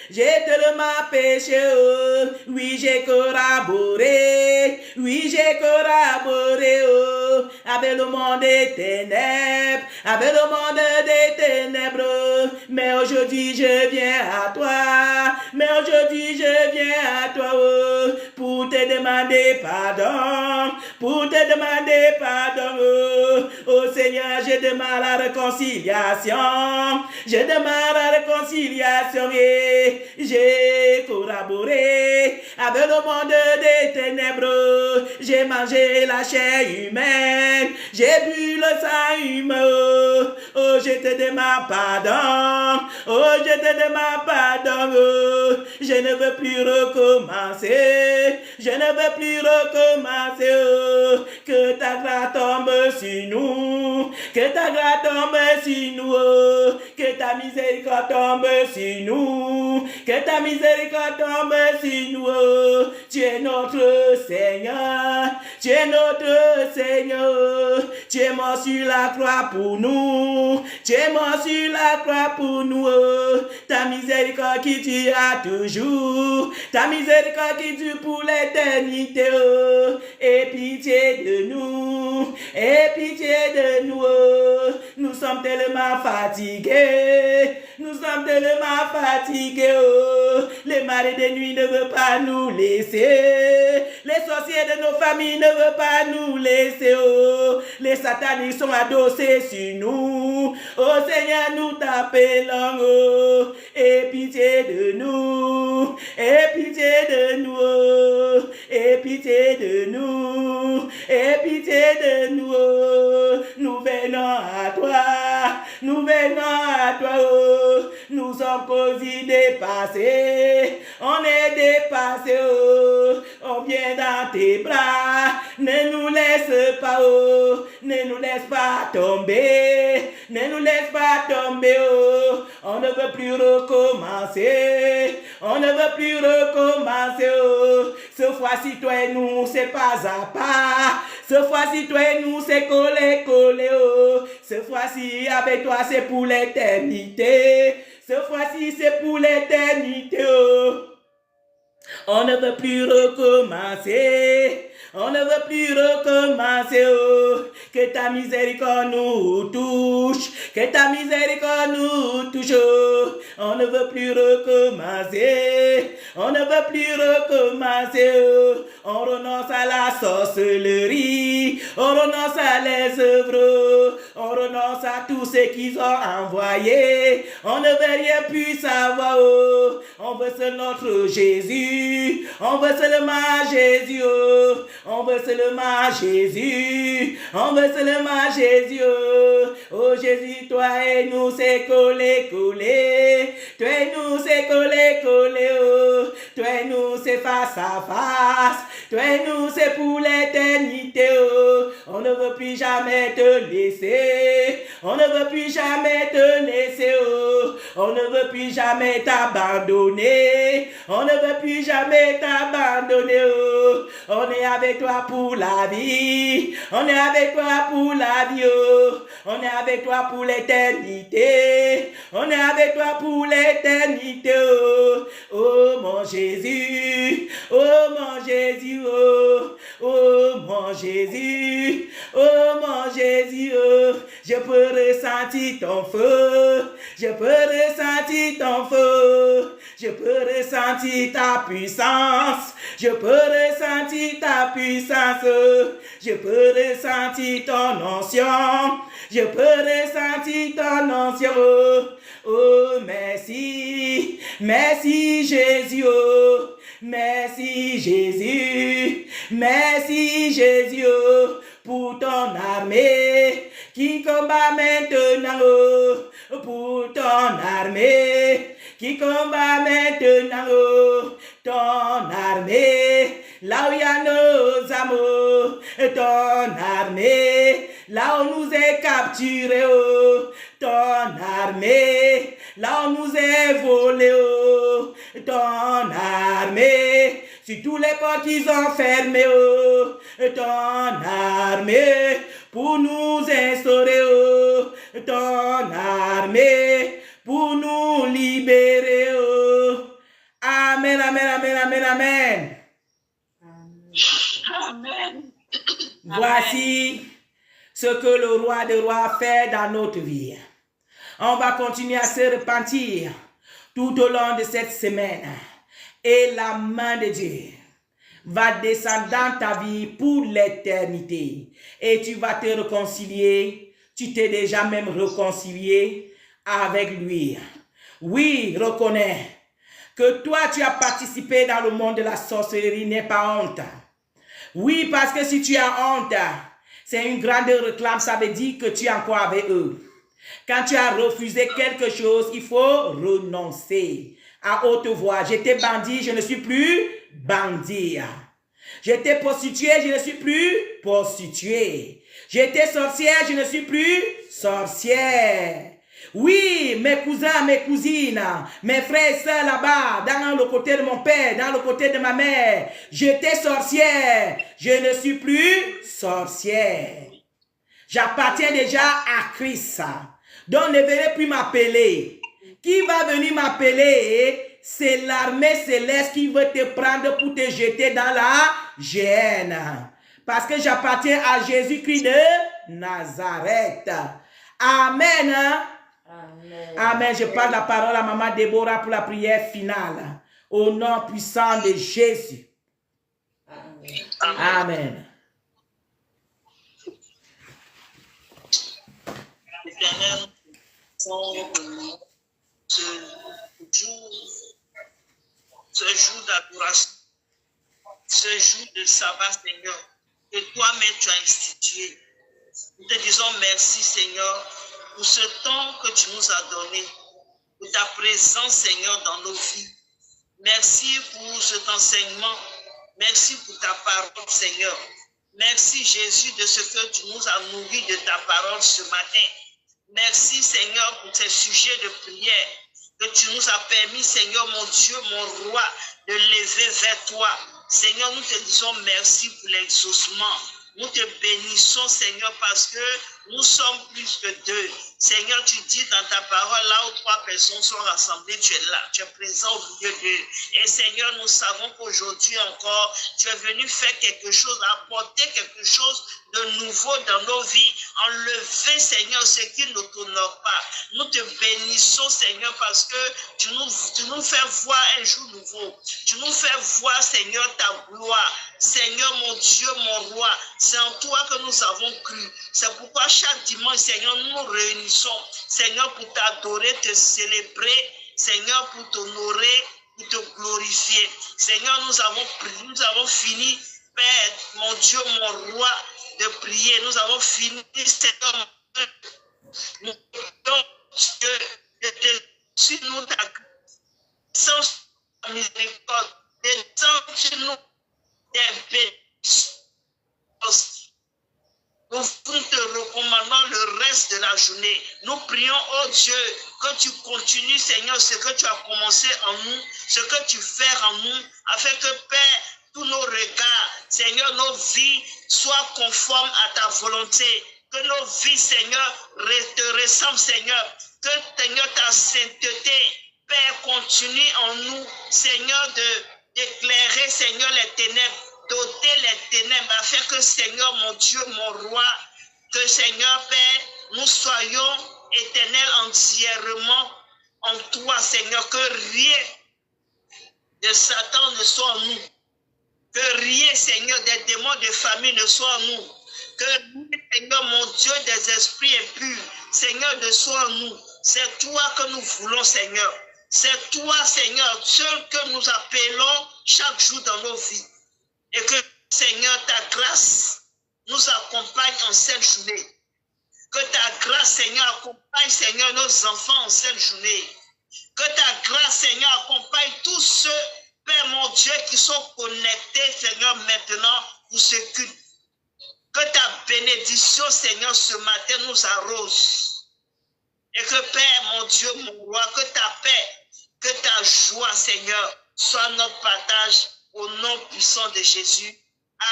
Je te demande péché. Oh. Oui, j'ai collaboré. Oui, j'ai collaboré. Oh. Avec le monde des ténèbres. Avec le monde des ténèbres. Mais aujourd'hui, je viens à toi. Mais aujourd'hui, je viens à toi. Oh. Pour te demander pardon. Pour te demander pardon. Oh, oh Seigneur, je demande la réconciliation. Je demande la réconciliation et j'ai collaboré avec le monde des ténèbres. J'ai mangé la chair humaine. J'ai bu le sang humain. Oh, je te demande pardon. Oh, je te demande pardon. Oh, je ne veux plus recommencer. Je ne veux plus recommencer. Oh, que ta grâce tombe sur nous. Que ta grâce tombe sur nous. Oh, que ta miséricorde tombe sur nous. Que ta miséricorde tombe sur nous. Oh, tu es notre Seigneur. Tu es notre Seigneur. Tu es mort sur la croix pour nous. Tu es mort sur la croix pour nous. Oh, ta miséricorde qui dure à toujours. Ta miséricorde qui dure pour l'éternité. Oh, et pitié de nous. Et pitié de nous. Oh, nous sommes tellement fatigués. Nous sommes tellement fatigués. Oh, les maris de nuit ne veulent pas nous laisser. Les sorciers de nos familles ne veulent pas nous laisser. Oh, les satanistes sont adossés sur nous. Oh Seigneur, nous t'appelons. Oh, et pitié de nous. Et pitié de nous. Oh, et pitié de nous. Et pitié de nous. Oh, nous venons à toi. Nous venons à toi. Oh, nous sommes sommes cosy dépassés. On est dépassés, oh. On vient dans tes bras. Ne nous laisse pas, oh. Ne nous laisse pas tomber. Ne nous laisse pas tomber, oh. On ne veut plus recommencer. On ne veut plus recommencer, oh. Ce fois-ci, toi et nous, c'est pas à pas. Ce fois-ci, toi et nous, c'est collé, collé, oh. Ce fois-ci, avec toi, c'est pour l'éternité. Ce fois-ci, c'est pour l'éternité, oh. On ne veut plus recommencer. On ne veut plus recommencer, oh. Que ta miséricorde nous touche. Que ta miséricorde nous touche, oh. On ne veut plus recommencer. On ne veut plus recommencer, oh. On renonce à la sorcellerie. On renonce à les œuvres. On renonce à tout ce qu'ils ont envoyé. On ne veut rien plus savoir, oh. On veut seul notre Jésus. On veut seulement Jésus, oh. On veut seulement Jésus. On veut seulement Jésus, oh. Oh Jésus, toi et nous c'est collé, collé. Toi et nous c'est collé, collé, oh. Toi et nous c'est face à face. Toi et nous c'est pour l'éternité, oh. On ne veut plus jamais te laisser. On ne veut plus jamais te laisser, oh. On ne veut plus jamais t'abandonner. On ne veut plus jamais t'abandonner, oh. On est avec toi pour la vie. On est avec toi pour la vie, oh. On est avec toi pour l'éternité. On est avec toi pour l'éternité, oh. Oh mon Jésus. Oh mon Jésus, oh. Oh mon Jésus. Oh mon Jésus, oh. Je peux ressentir ton feu. Je peux ressentir ton feu. Je peux ressentir ta puissance. Je peux ressentir ta puissance. Je peux ressentir ton onction. Je peux ressentir ton onction. Oh, merci. Merci Jésus. Oh. Merci Jésus. Merci Jésus. Oh. Pour ton armée qui combat maintenant. Oh. Pour ton armée qui combat maintenant, oh, ton armée, là où il y a nos amours, ton armée, là où nous est capturés, oh, ton armée, là où nous est volé, oh, ton armée, sur tous les portes qu'ils ont fermés, oh, ton armée, pour nous instaurer, oh, ton armée, pour nous libérer. Oh. Amen, amen, amen, amen, amen. Amen. Voici ce que le roi des rois fait dans notre vie. On va continuer à se repentir tout au long de cette semaine. Et la main de Dieu va descendre dans ta vie pour l'éternité. Et tu vas te réconcilier. Tu t'es déjà même réconcilié avec lui. Oui, reconnais que toi tu as participé dans le monde de la sorcellerie, n'aie pas honte. Oui, parce que si tu as honte, c'est une grande réclame, ça veut dire que tu es encore avec eux. Quand tu as refusé quelque chose, il faut renoncer à haute voix. J'étais bandit, je ne suis plus bandit. J'étais prostituée, je ne suis plus prostituée. J'étais sorcière, je ne suis plus sorcière. Oui, mes cousins, mes cousines, mes frères et sœurs là-bas, dans le côté de mon père, dans le côté de ma mère, j'étais sorcière, je ne suis plus sorcière. J'appartiens déjà à Christ. Donc ne venez plus m'appeler. Qui va venir m'appeler? C'est l'armée céleste qui veut te prendre pour te jeter dans la géhenne. Parce que j'appartiens à Jésus-Christ de Nazareth. Amen. Amen. Amen. Je passe la parole à Maman Déborah pour la prière finale. Au nom puissant de Jésus. Amen. Amen. Éternel, ce jour d'adoration, ce jour de sabbat, Seigneur, que toi-même tu as institué. Nous te disons merci, Seigneur, pour ce temps que tu nous as donné. pour ta présence, Seigneur, dans nos vies. Merci pour cet enseignement. Merci pour ta parole, Seigneur. Merci, Jésus, de ce que tu nous as nourris de ta parole ce matin. Merci, Seigneur, pour ces sujets de prière que tu nous as permis, Seigneur, mon Dieu, mon roi, de lever vers toi. Seigneur, nous te disons merci pour l'exaucement. Nous te bénissons, Seigneur, parce que nous sommes plus que deux. Seigneur, tu dis dans ta parole, là où 3 personnes sont rassemblées, tu es là, tu es présent au milieu d'eux. Et Seigneur, nous savons qu'aujourd'hui encore, tu es venu faire quelque chose, apporter quelque chose de nouveau dans nos vies, enlever, Seigneur, ce qui ne t'honore pas. Nous te bénissons, Seigneur, parce que tu nous fais voir un jour nouveau. Tu nous fais voir, Seigneur, ta gloire. Seigneur, mon Dieu, mon roi, c'est en toi que nous avons cru. C'est pourquoi chaque dimanche, Seigneur, nous nous réunissons, Seigneur, pour t'adorer, te célébrer, Seigneur, pour t'honorer, pour te glorifier. Seigneur, nous avons fini, Père, mon Dieu, mon roi, de prier. Nous avons fini, Seigneur, nous sur nous ta sans miséricorde, descends sur nous des bénédictions. Nous te recommandons le reste de la journée. Nous prions, oh Dieu, que tu continues, Seigneur, ce que tu as commencé en nous, ce que tu fais en nous, afin que, Père, tous nos regards, Seigneur, nos vies soient conformes à ta volonté. Que nos vies, Seigneur, te ressemblent, Seigneur. Que, Seigneur, ta sainteté, Père, continue en nous, Seigneur, d'éclairer, Seigneur, les ténèbres, d'ôter les ténèbres, afin que, Seigneur, mon Dieu, mon roi, que, Seigneur, Père, nous soyons éternels entièrement en toi, Seigneur, que rien de Satan ne soit en nous, que rien, Seigneur, des démons de famille ne soit en nous, que rien, Seigneur, mon Dieu, des esprits impurs, Seigneur, ne soit en nous. C'est toi que nous voulons, Seigneur. C'est toi, Seigneur, seul que nous appelons chaque jour dans nos vies. Et que, Seigneur, ta grâce nous accompagne en cette journée. Que ta grâce, Seigneur, accompagne, Seigneur, nos enfants en cette journée. Que ta grâce, Seigneur, accompagne tous ceux, Père mon Dieu, qui sont connectés, Seigneur, maintenant pour ce culte. Que ta bénédiction, Seigneur, ce matin nous arrose. Et que, Père, mon Dieu, mon roi, que ta paix, que ta joie, Seigneur, soit notre partage au nom puissant de Jésus.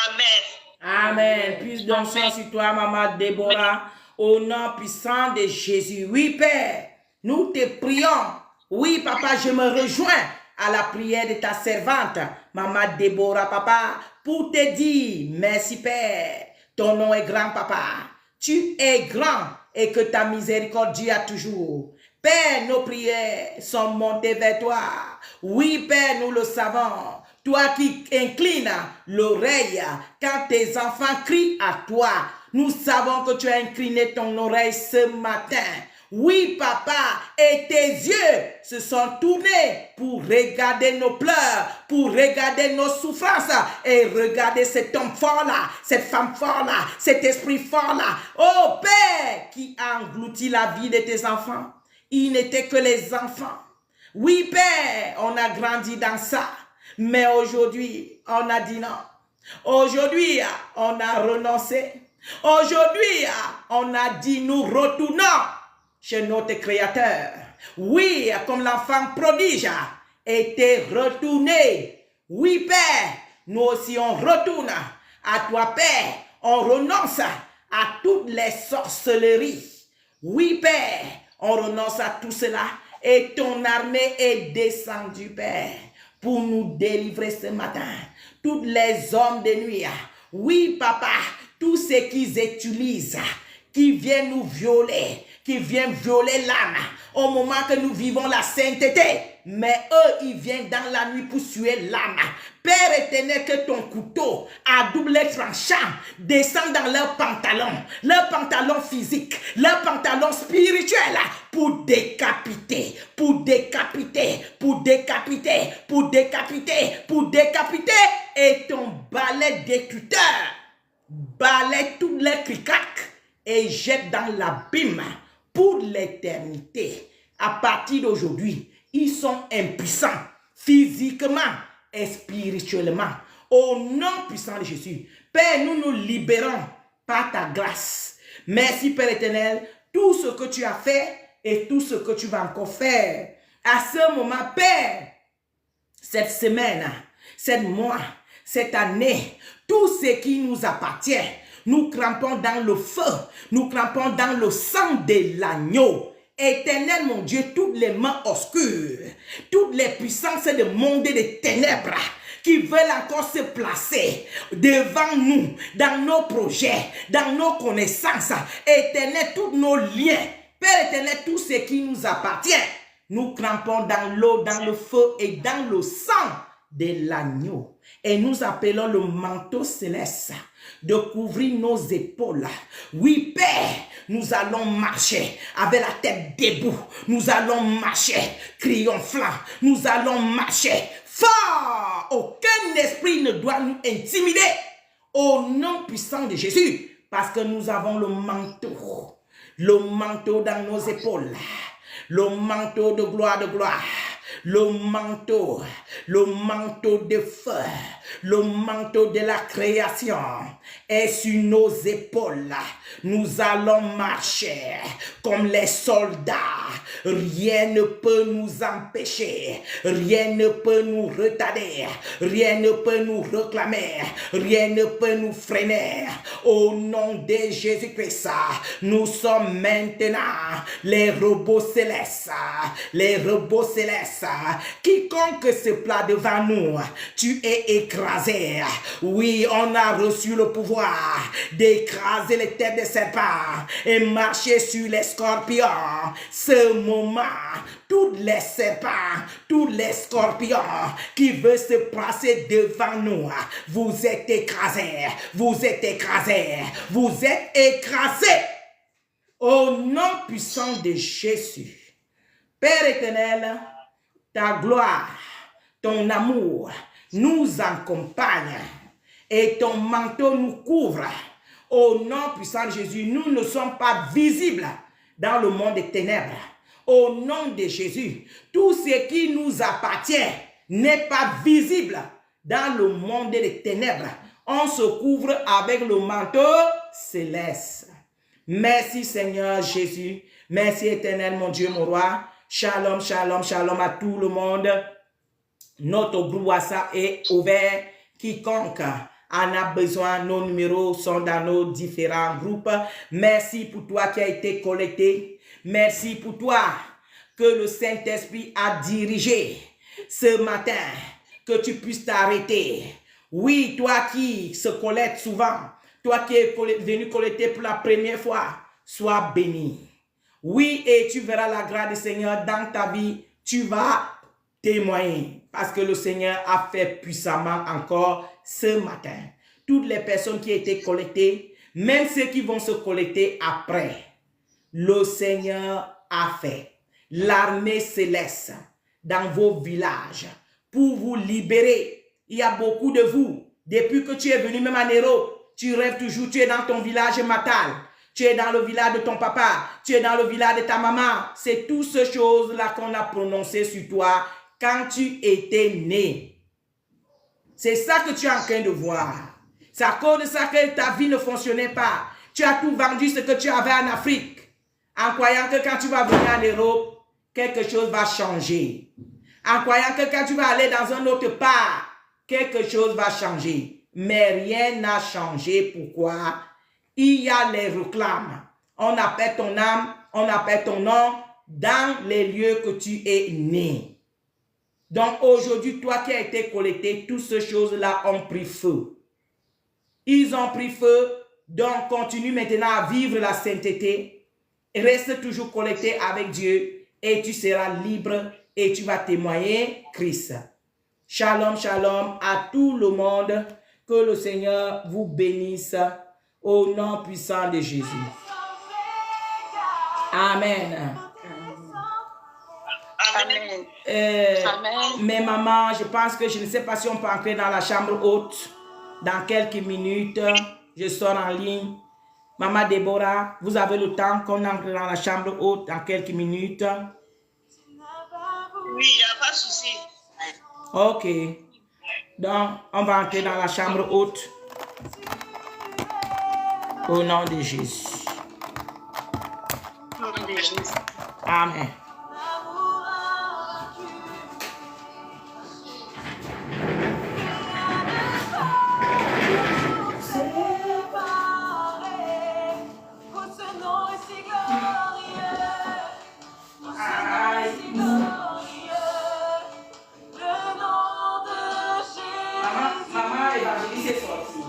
Amen. Amen. Puisse donc sur toi, Maman Déborah, au nom puissant de Jésus. Oui, Père, nous te prions. Oui, Papa, je me rejoins à la prière de ta servante, Maman Déborah, Papa, pour te dire merci, Père. Ton nom est grand, Papa. Tu es grand et que ta miséricorde dure toujours. Père, nos prières sont montées vers toi. Oui, Père, nous le savons. Toi qui inclines l'oreille quand tes enfants crient à toi. Nous savons que tu as incliné ton oreille ce matin. Oui, Papa, et tes yeux se sont tournés pour regarder nos pleurs, pour regarder nos souffrances et regarder cet homme fort-là, cette femme fort-là, cet esprit fort-là. Oh Père, qui a englouti la vie de tes enfants. Ils n'étaient que les enfants. Oui, Père, on a grandi dans ça. Mais aujourd'hui, on a dit non. Aujourd'hui, on a renoncé. Aujourd'hui, on a dit nous retournons chez notre Créateur. Oui, comme l'enfant prodige était retourné. Oui, Père, nous aussi on retourne à toi, Père. On renonce à toutes les sorcelleries. Oui, Père, on renonce à tout cela. Et ton armée est descendue, Père, pour nous délivrer ce matin. Tous les hommes de nuit. Oui, Papa, tous ceux qu'ils utilisent, qui viennent nous violer, qui viennent violer l'âme au moment que nous vivons la sainteté. Mais eux, ils viennent dans la nuit pour tuer l'âme. Père éternel, que ton couteau à double tranchant descend dans leurs pantalons physiques, leurs pantalons spirituels, pour décapiter, pour décapiter, pour décapiter, pour décapiter, pour décapiter. Et ton balai décuteur balaie tous les clicacs et jette dans l'abîme pour l'éternité. À partir d'aujourd'hui, ils sont impuissants physiquement et spirituellement. Au nom puissant de Jésus. Père, nous nous libérons par ta grâce. Merci Père éternel, tout ce que tu as fait et tout ce que tu vas encore faire. À ce moment, Père, cette semaine, cette mois, cette année, tout ce qui nous appartient, nous crampons dans le feu, nous crampons dans le sang de l'agneau. Éternel mon Dieu, toutes les mains obscures, toutes les puissances de monde et de ténèbres qui veulent encore se placer devant nous, dans nos projets, dans nos connaissances, éternel, tous nos liens, Père éternel, tout ce qui nous appartient, nous crampons dans l'eau, dans le feu et dans le sang de l'agneau. Et nous appelons le manteau céleste de couvrir nos épaules. Oui, Père, nous allons marcher avec la tête debout. Nous allons marcher triomphant. Nous allons marcher fort. Aucun esprit ne doit nous intimider. Au nom puissant de Jésus. Parce que nous avons le manteau. Le manteau dans nos épaules. Le manteau de gloire, le manteau de feu, le manteau de la création est sur nos épaules. Nous allons marcher comme les soldats. Rien ne peut nous empêcher, rien ne peut nous retarder, rien ne peut nous réclamer, rien ne peut nous freiner. Au nom de Jésus-Christ, nous sommes maintenant les robots célestes, les robots célestes. Quiconque se place devant nous, tu es écrasé. Oui, on a reçu le pouvoir d'écraser les têtes des serpents et marcher sur les scorpions. Ce moment, tous les serpents, tous les scorpions qui veulent se placer devant nous, vous êtes écrasés, vous êtes écrasés, vous êtes écrasés. Au nom puissant de Jésus, Père éternel, ta gloire, ton amour nous accompagne et ton manteau nous couvre. Au nom puissant de Jésus, nous ne sommes pas visibles dans le monde des ténèbres. Au nom de Jésus, tout ce qui nous appartient n'est pas visible dans le monde des ténèbres. On se couvre avec le manteau céleste. Merci Seigneur Jésus. Merci éternel mon Dieu, mon roi. Shalom, shalom, shalom à tout le monde. Notre groupe WhatsApp est ouvert. Quiconque en a besoin, nos numéros sont dans nos différents groupes. Merci pour toi qui as été connecté. Merci pour toi que le Saint-Esprit a dirigé ce matin. Que tu puisses t'arrêter. Oui, toi qui se connectes souvent. Toi qui es venu connecter pour la première fois. Sois béni. Oui, et tu verras la grâce du Seigneur dans ta vie. Tu vas témoigner parce que le Seigneur a fait puissamment encore ce matin. Toutes les personnes qui étaient collectées, même ceux qui vont se collecter après, le Seigneur a fait l'armée céleste dans vos villages pour vous libérer. Il y a beaucoup de vous, depuis que tu es venu même en Europe, tu rêves toujours, tu es dans ton village natal. Tu es dans le village de ton papa. Tu es dans le village de ta maman. C'est toutes ces choses-là qu'on a prononcées sur toi quand tu étais né. C'est ça que tu es en train de voir. C'est à cause de ça que ta vie ne fonctionnait pas. Tu as tout vendu ce que tu avais en Afrique. En croyant que quand tu vas venir en Europe, quelque chose va changer. En croyant que quand tu vas aller dans un autre part, quelque chose va changer. Mais rien n'a changé. Pourquoi? Il y a les réclames. On appelle ton âme, on appelle ton nom dans les lieux que tu es né. Donc aujourd'hui, toi qui as été collecté, toutes ces choses-là ont pris feu. Ils ont pris feu, donc continue maintenant à vivre la sainteté. Reste toujours connecté avec Dieu et tu seras libre et tu vas témoigner Christ. Shalom, shalom à tout le monde. Que le Seigneur vous bénisse. Au nom puissant de Jésus. Amen. Amen. Amen. Mais maman, je pense que je ne sais pas si on peut entrer dans la chambre haute. Dans quelques minutes, je sors en ligne. Maman Déborah, vous avez le temps qu'on entre dans la chambre haute dans quelques minutes. Oui, il n'y a pas de souci. Ok. Donc, on va entrer dans la chambre haute. Au nom de Jésus. Au nom de Jésus. Amen. Maman, l'évangéliste est sortie.